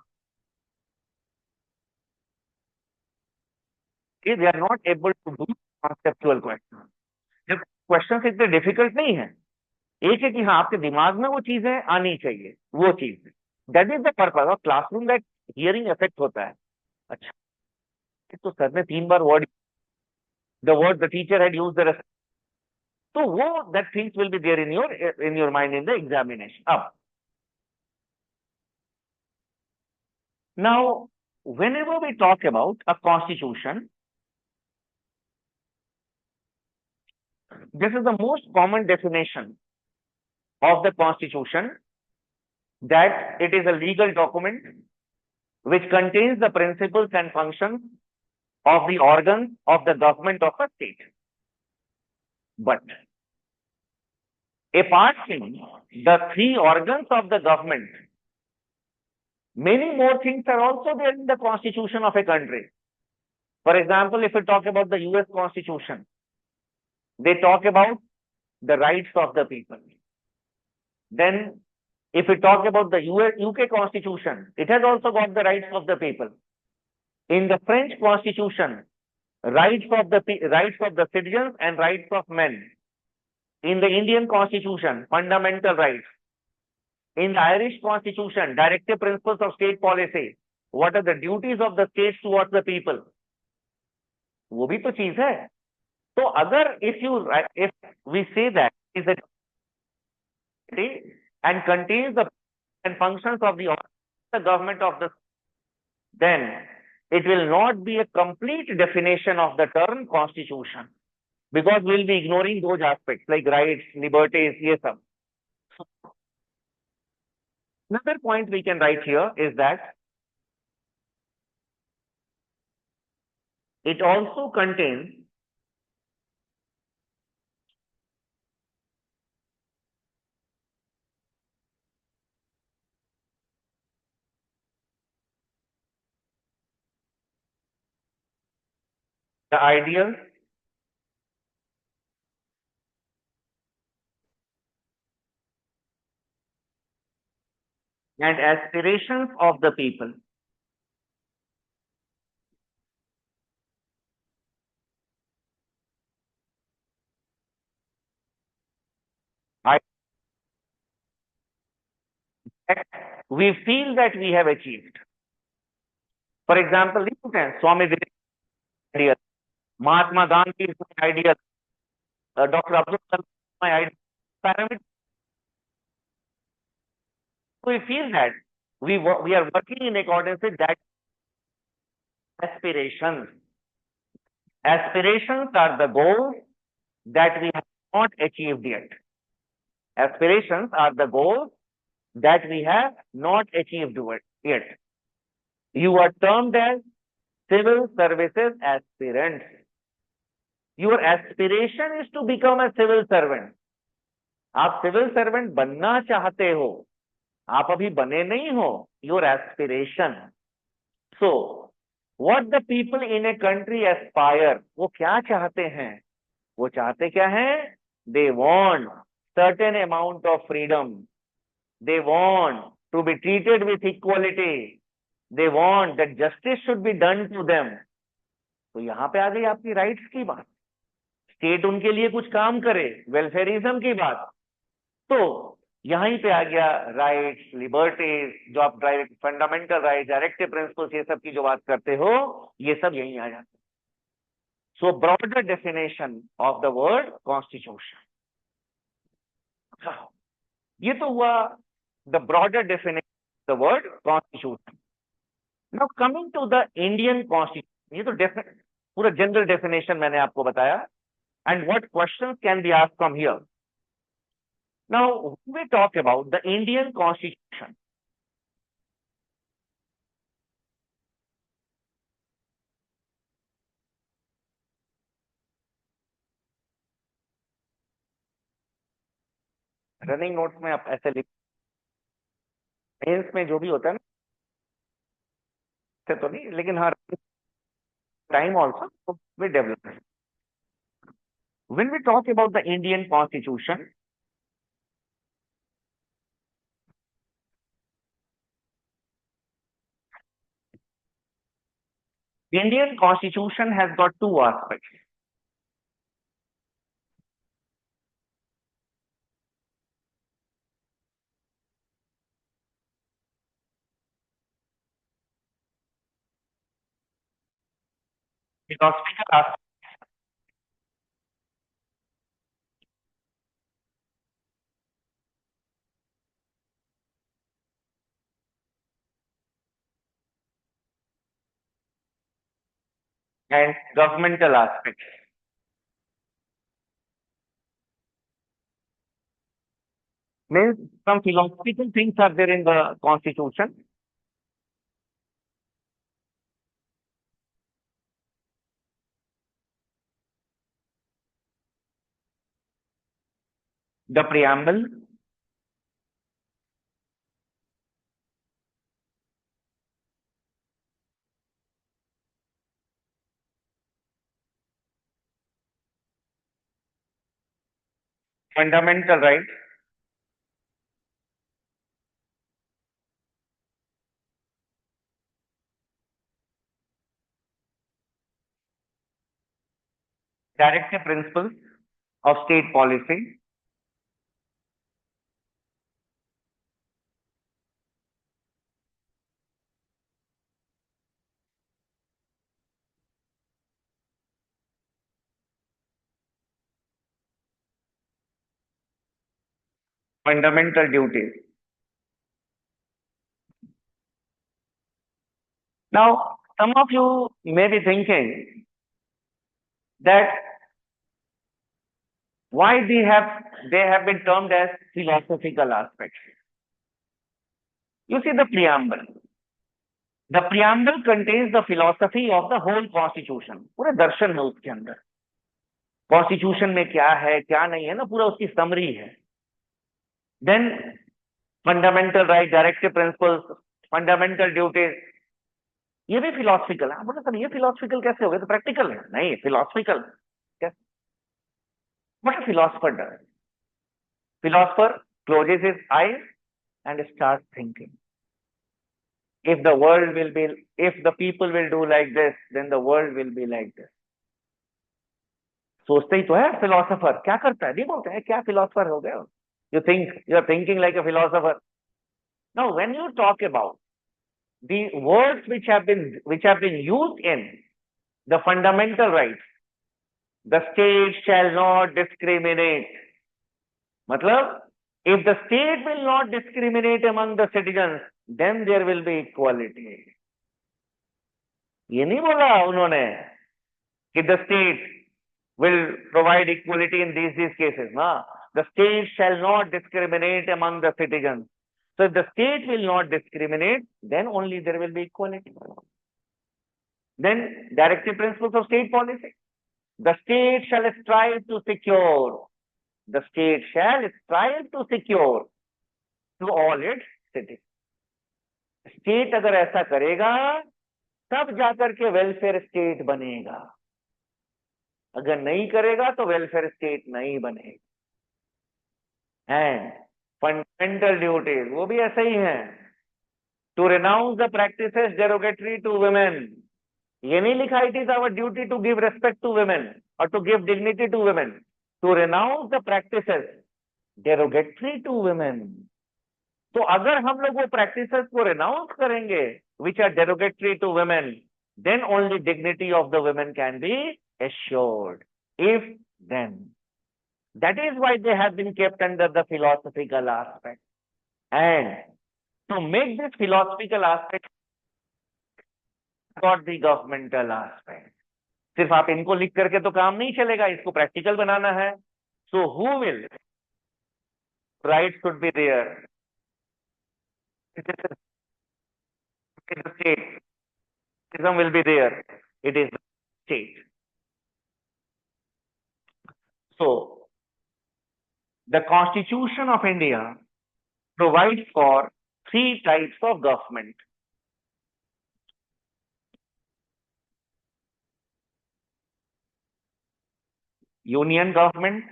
they are not able to do conceptual question. जब क्वेश्चन इतने डिफिकल्ट नहीं है, एक है कि हाँ आपके दिमाग में वो चीजें आनी चाहिए, वो चीज. That is the purpose of classroom, that hearing effect होता है. अच्छा, तो सर ने 3 बार word, the word the teacher had used the, तो वो that things will be there in your mind in the examination. अब now whenever we talk about a constitution, this is the most common definition of the Constitution, that it is a legal document which contains the principles and functions of the organs of the government of a state. But apart from the 3 organs of the government, many more things are also there in the Constitution of a country. For example, if we talk about the US Constitution, they talk about the rights of the people. Then if we talk about the UK Constitution, it has also got the rights of the people. In the French Constitution, rights of the citizens and rights of men. In the Indian Constitution, fundamental rights. In the Irish Constitution, directive principles of state policy. What are the duties of the states towards the people? वो भी तो चीज है. तो अगर if we say that is a and contains the and functions of the government of the, then it will not be a complete definition of the term constitution, because we'll be ignoring those aspects like rights, liberties, ये सब. Another point we can write here is that it also contains the ideals, and aspirations of the people. I we feel that we have achieved. For example, Swami Vivekananda ideal, Mahatma Gandhi is my ideal, Dr. Abdul Kalam is my ideal. Pyramid, we feel that we are working in accordance with that aspirations. Aspirations are the goals that we have not achieved yet. Aspirations are the goals that we have not achieved yet. You are termed as civil services aspirants. Your aspiration is to become a civil servant. आप civil servant बनना चाहते हो, आप अभी बने नहीं हो. Your aspiration. So what the people in a country aspire, वो क्या चाहते हैं? वो चाहते क्या है? They want certain amount of freedom, they want to be treated with equality, they want that justice should be done to them. तो यहां पे आ गई आपकी राइट्स की बात. स्टेट उनके लिए कुछ काम करे, वेलफेयरिज्म की बात. तो यहीं पे आ गया राइट्स, लिबर्टीज, जो आप फंडामेंटल राइट, डायरेक्टिव प्रिंसिपल्स, ये सब की जो बात करते हो, ये सब यहीं आ जाते. So broader definition of the word constitution. ये तो हुआ the broader definition of the word constitution. Now coming to the Indian Constitution. ये तो पूरा जनरल डेफिनेशन मैंने आपको बताया. And what questions can be asked from here. Now, when we talk about the Indian Constitution, running notes में आप ऐसे लिख, मेंस में जो भी होता है ना, ऐसे तो नहीं, लेकिन हाँ, time also we develop. When we talk about the Indian Constitution, the Indian Constitution has got two aspects. Philosophical aspect and governmental aspects. Means some philosophical things are there in the Constitution. The preamble, fundamental rights, directive principles of state policy, fundamental duties. Now, some of you may be thinking that why they have been termed as philosophical aspects. You see the preamble. The preamble contains the philosophy of the whole constitution. पूरे दर्शन है उसके अंदर. Constitution में क्या है क्या नहीं है ना, पूरा उसकी समरी है. Then fundamental right, directive principles, fundamental duties. ये भी फिलोसफिकल है। बोले सर ये फिलोसफिकल कैसे हो गया, तो प्रैक्टिकल है। नहीं, फिलोसफिकल कैसे? What a philosopher does, philosopher closes his eyes and start thinking. If the world will be, if the people will do like this, then the world will be like this. सोचते ही तो है philosopher, क्या करता है, नहीं बोलते हैं क्या फिलोसोफर हो गए, you think you are thinking like a philosopher. Now when you talk about the words which have been used in the fundamental rights, the state shall not discriminate, मतलब if the state will not discriminate among the citizens, then there will be equality. ये नहीं बोला उन्होंने कि the state will provide equality in these cases. No, the state shall not discriminate among the citizens. So if the state will not discriminate, then only there will be equality. Then directive principles of state policy. The state shall strive to secure. The state shall strive to secure to all its citizens. State अगर ऐसा करेगा तब जाकर के welfare state बनेगा, अगर नहीं करेगा तो वेलफेयर स्टेट नहीं बनेगा। एंड फंडामेंटल ड्यूटीज वो भी ऐसे ही हैं, to renounce the practices derogatory to women. ये नहीं लिखा it is our duty to give respect to women और to give dignity to women, to renounce the practices derogatory to women. तो अगर हम लोग वो प्रैक्टिसेस को रिनाउंस करेंगे which are derogatory to women, then only dignity of the women can be assured. If then, that is why they have been kept under the philosophical aspect. And to make this philosophical aspect got the governmental aspect. सिर्फ आप इनको लिख करके तो काम नहीं चलेगा, इसको प्रैक्टिकल बनाना है। So who will? Rights should be there. It is the state. System will be there. It is the state. So, the Constitution of India provides for three types of government. Union government,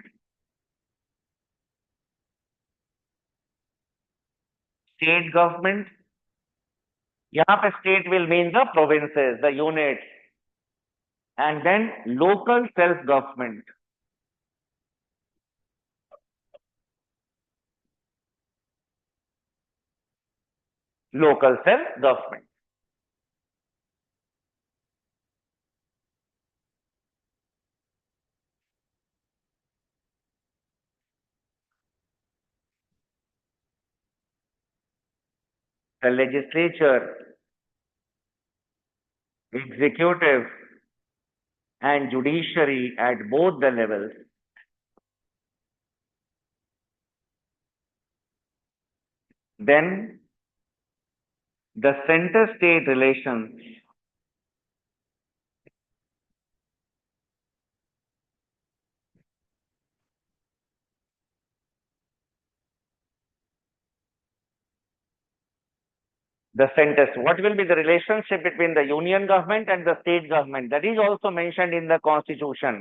state government. यहाँ पे state will mean the provinces, the units, and then local self-government. Local self-government. The legislature, executive, and judiciary at both the levels then the center-state relations the centers. What will be the relationship between the union government and the state government? That is also mentioned in the constitution.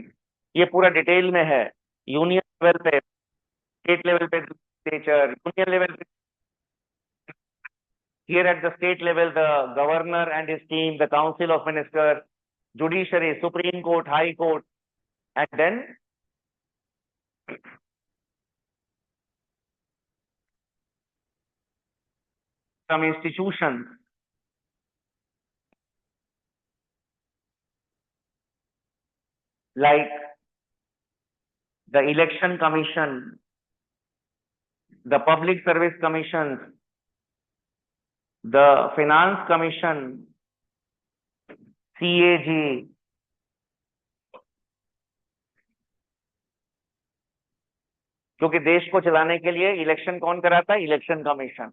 ये पूरा detail में है, union level पे, state level पे legislature, union level पे, here at the state level the governor and his team, the council of ministers, judiciary, supreme court, high court, and then some institutions like the election commission, the public service commissions, the finance commission, CAG, क्योंकि देश को चलाने के लिए election कौन कराता है? Election commission.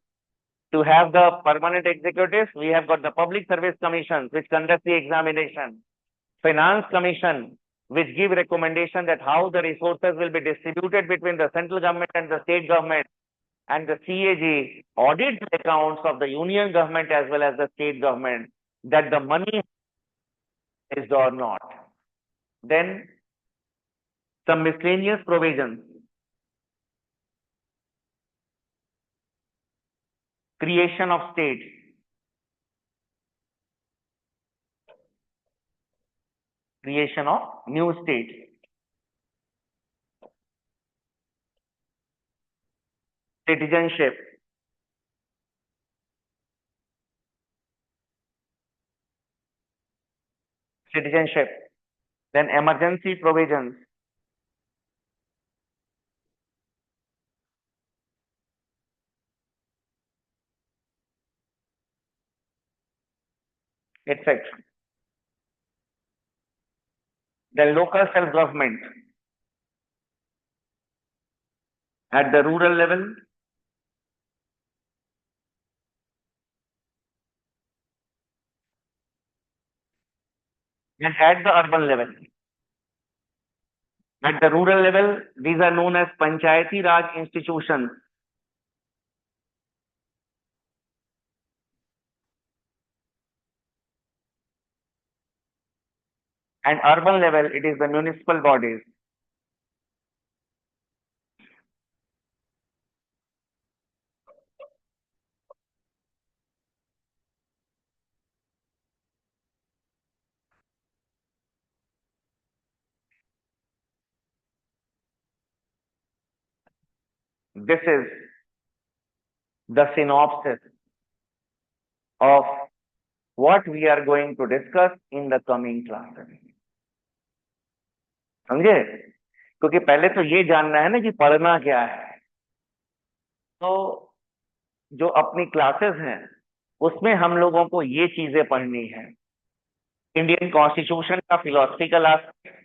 To have the permanent executives, we have got the public service commission which conducts the examination, finance commission which give recommendation that how the resources will be distributed between the central government and the state government, and the CAG audits the accounts of the union government as well as the state government. that the money is or not. Then some miscellaneous provisions, creation of states, creation of new states, citizenship, citizenship, then emergency provisions, etc. Then local self-government at the rural level and at the urban level. At the rural level, these are known as Panchayati Raj institutions. And urban level, it is the municipal bodies. This is the synopsis of what we are going to discuss in the coming classes. समझे? क्योंकि पहले तो ये जानना है ना कि पढ़ना क्या है. तो जो अपनी क्लासेस हैं उसमें हम लोगों को ये चीजें पढ़नी है. इंडियन कॉन्स्टिट्यूशन का philosophical aspect,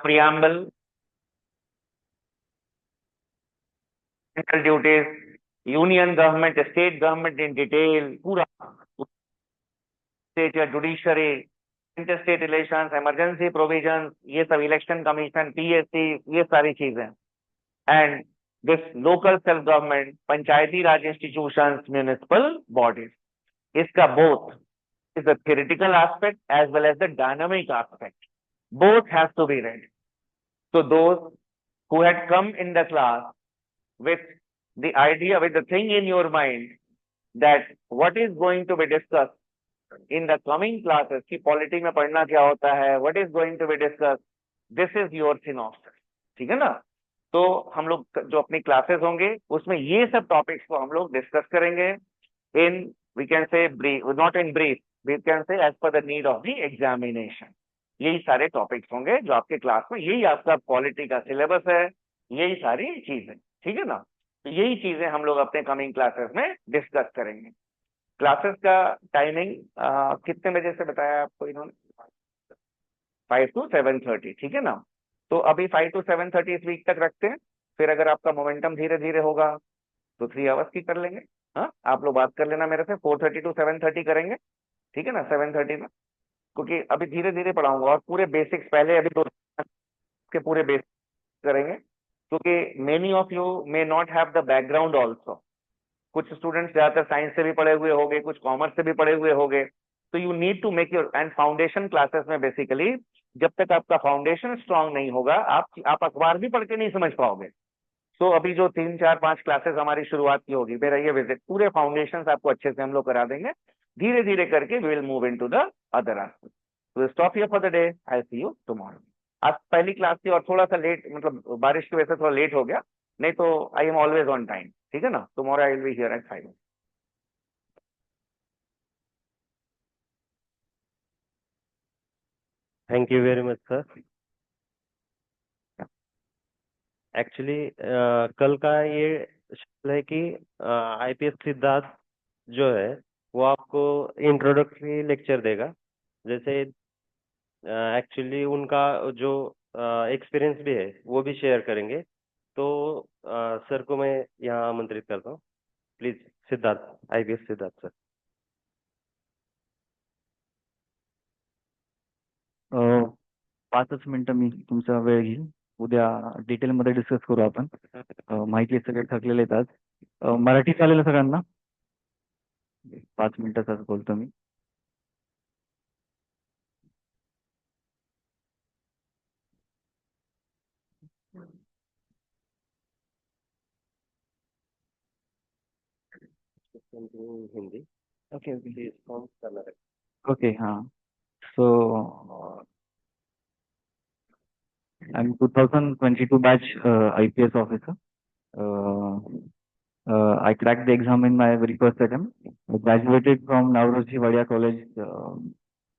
preamble, central duties, union government, state government in detail, पूरा स्टेट या judiciary, interstate relations, emergency provision, ये सब, इलेक्शन कमीशन, पीएससी, ये सारी चीजें. And this local self government, Panchayati Raj institutions, municipal bodies, इसका both is the theoretical aspect as well as the dynamic aspect. Both have to be read. So those who had come in the class with the idea, with the thing in your mind that what is going to be discussed in the coming classes, कि polity में पढ़ना क्या होता है, what is going to be discussed, this is your synopsis. ठीक है ना? तो हम लोग जो अपनी क्लासेस होंगे उसमें ये सब टॉपिक्स को हम लोग डिस्कस करेंगे in, we can say brief, not in brief, we can say as per the need of the examination. यही सारे टॉपिक्स होंगे जो आपके क्लास में, यही आपका पॉलिटी का सिलेबस है, यही सारी चीजें. ठीक है ना? तो यही चीजें हम लोग अपने कमिंग क्लासेस में डिस्कस करेंगे. क्लासेस का टाइमिंग कितने बजे से बताया आपको इन्होंने? 5 to 7:30. ठीक है ना? तो अभी 5 to 7:30 इस वीक तक रखते हैं. फिर अगर आपका मोमेंटम धीरे धीरे होगा तो 3 आवर्स की कर लेंगे. हाँ, आप लोग बात कर लेना मेरे से. 4:30 to 7:30 करेंगे. ठीक है ना? 7:30 में, क्योंकि अभी धीरे धीरे पढ़ाऊंगा और पूरे बेसिक्स पहले अभी 2 के पूरे बेसिक्स करेंगे, क्योंकि many of you may not have the background also. कुछ स्टूडेंट्स ज्यादातर साइंस से भी पढ़े हुए होंगे, कुछ कॉमर्स से भी पढ़े हुए होंगे. तो you need to make your, and foundation classes में बेसिकली जब तक आपका फाउंडेशन स्ट्रांग नहीं होगा आप अखबार भी पढ़ के नहीं समझ पाओगे. तो अभी जो 3, 4, 5 क्लासेस हमारी शुरुआत की होगी, मेरा ये विजिट, पूरे फाउंडेशन आपको अच्छे से हम लोग करा देंगे. धीरे धीरे करके we will move into the other aspect. तो stop here for the day. I see you tomorrow. आज पहली क्लास थी और थोड़ा सा लेट, मतलब बारिश की वजह से थोड़ा लेट हो गया, नहीं तो I am always on time. ठीक है ना? Tomorrow I will be here eight 5. Thank you very much sir. Actually कल का ये शेड्यूल है कि आईपीएस सिद्धार्थ जो है वो आपको इंट्रोडक्टरी लेक्चर देगा. जैसे एक्चुअली उनका जो एक्सपीरियंस भी है वो भी शेयर करेंगे. तो सर को मैं यहाँ आमंत्रित करता हूँ. Please Siddharth, IPS Siddharth sir. पाचच मिनिटं मी तुमचा वेळ घेईन. उद्या डिटेलमध्ये डिस्कस करू आपण. माहिती सगळे थकलेले आहेत आज. मराठी चालेल ना सगळ्यांना? 5 मिनिटाचाच बोलतो मी. Hindi, okay okay she is from Karnataka. Okay. हाँ. So I am 2022 batch IPS officer. I cracked the exam in my very first attempt. I graduated from Nauroji Wadia College,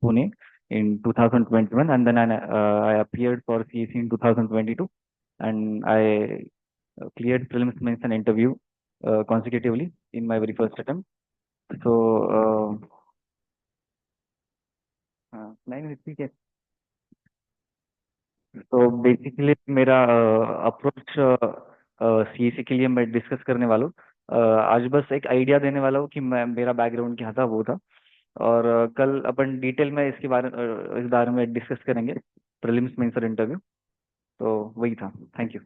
Pune in 2021, and then I appeared for CEC in 2022, and I cleared prelims, mains, and interview consecutively in my very first attempt. So, नहीं ठीक है. तो basically मेरा approach CEC के लिए मैं discuss करने वाला हूँ. आज बस एक आइडिया देने वाला हूँ कि मैं मेरा बैकग्राउंड क्या था, वो था. और कल अपन डिटेल में इस बारे में डिस्कस करेंगे, प्रीलिम्स मेंस और इंटरव्यू. तो वही था. Thank you.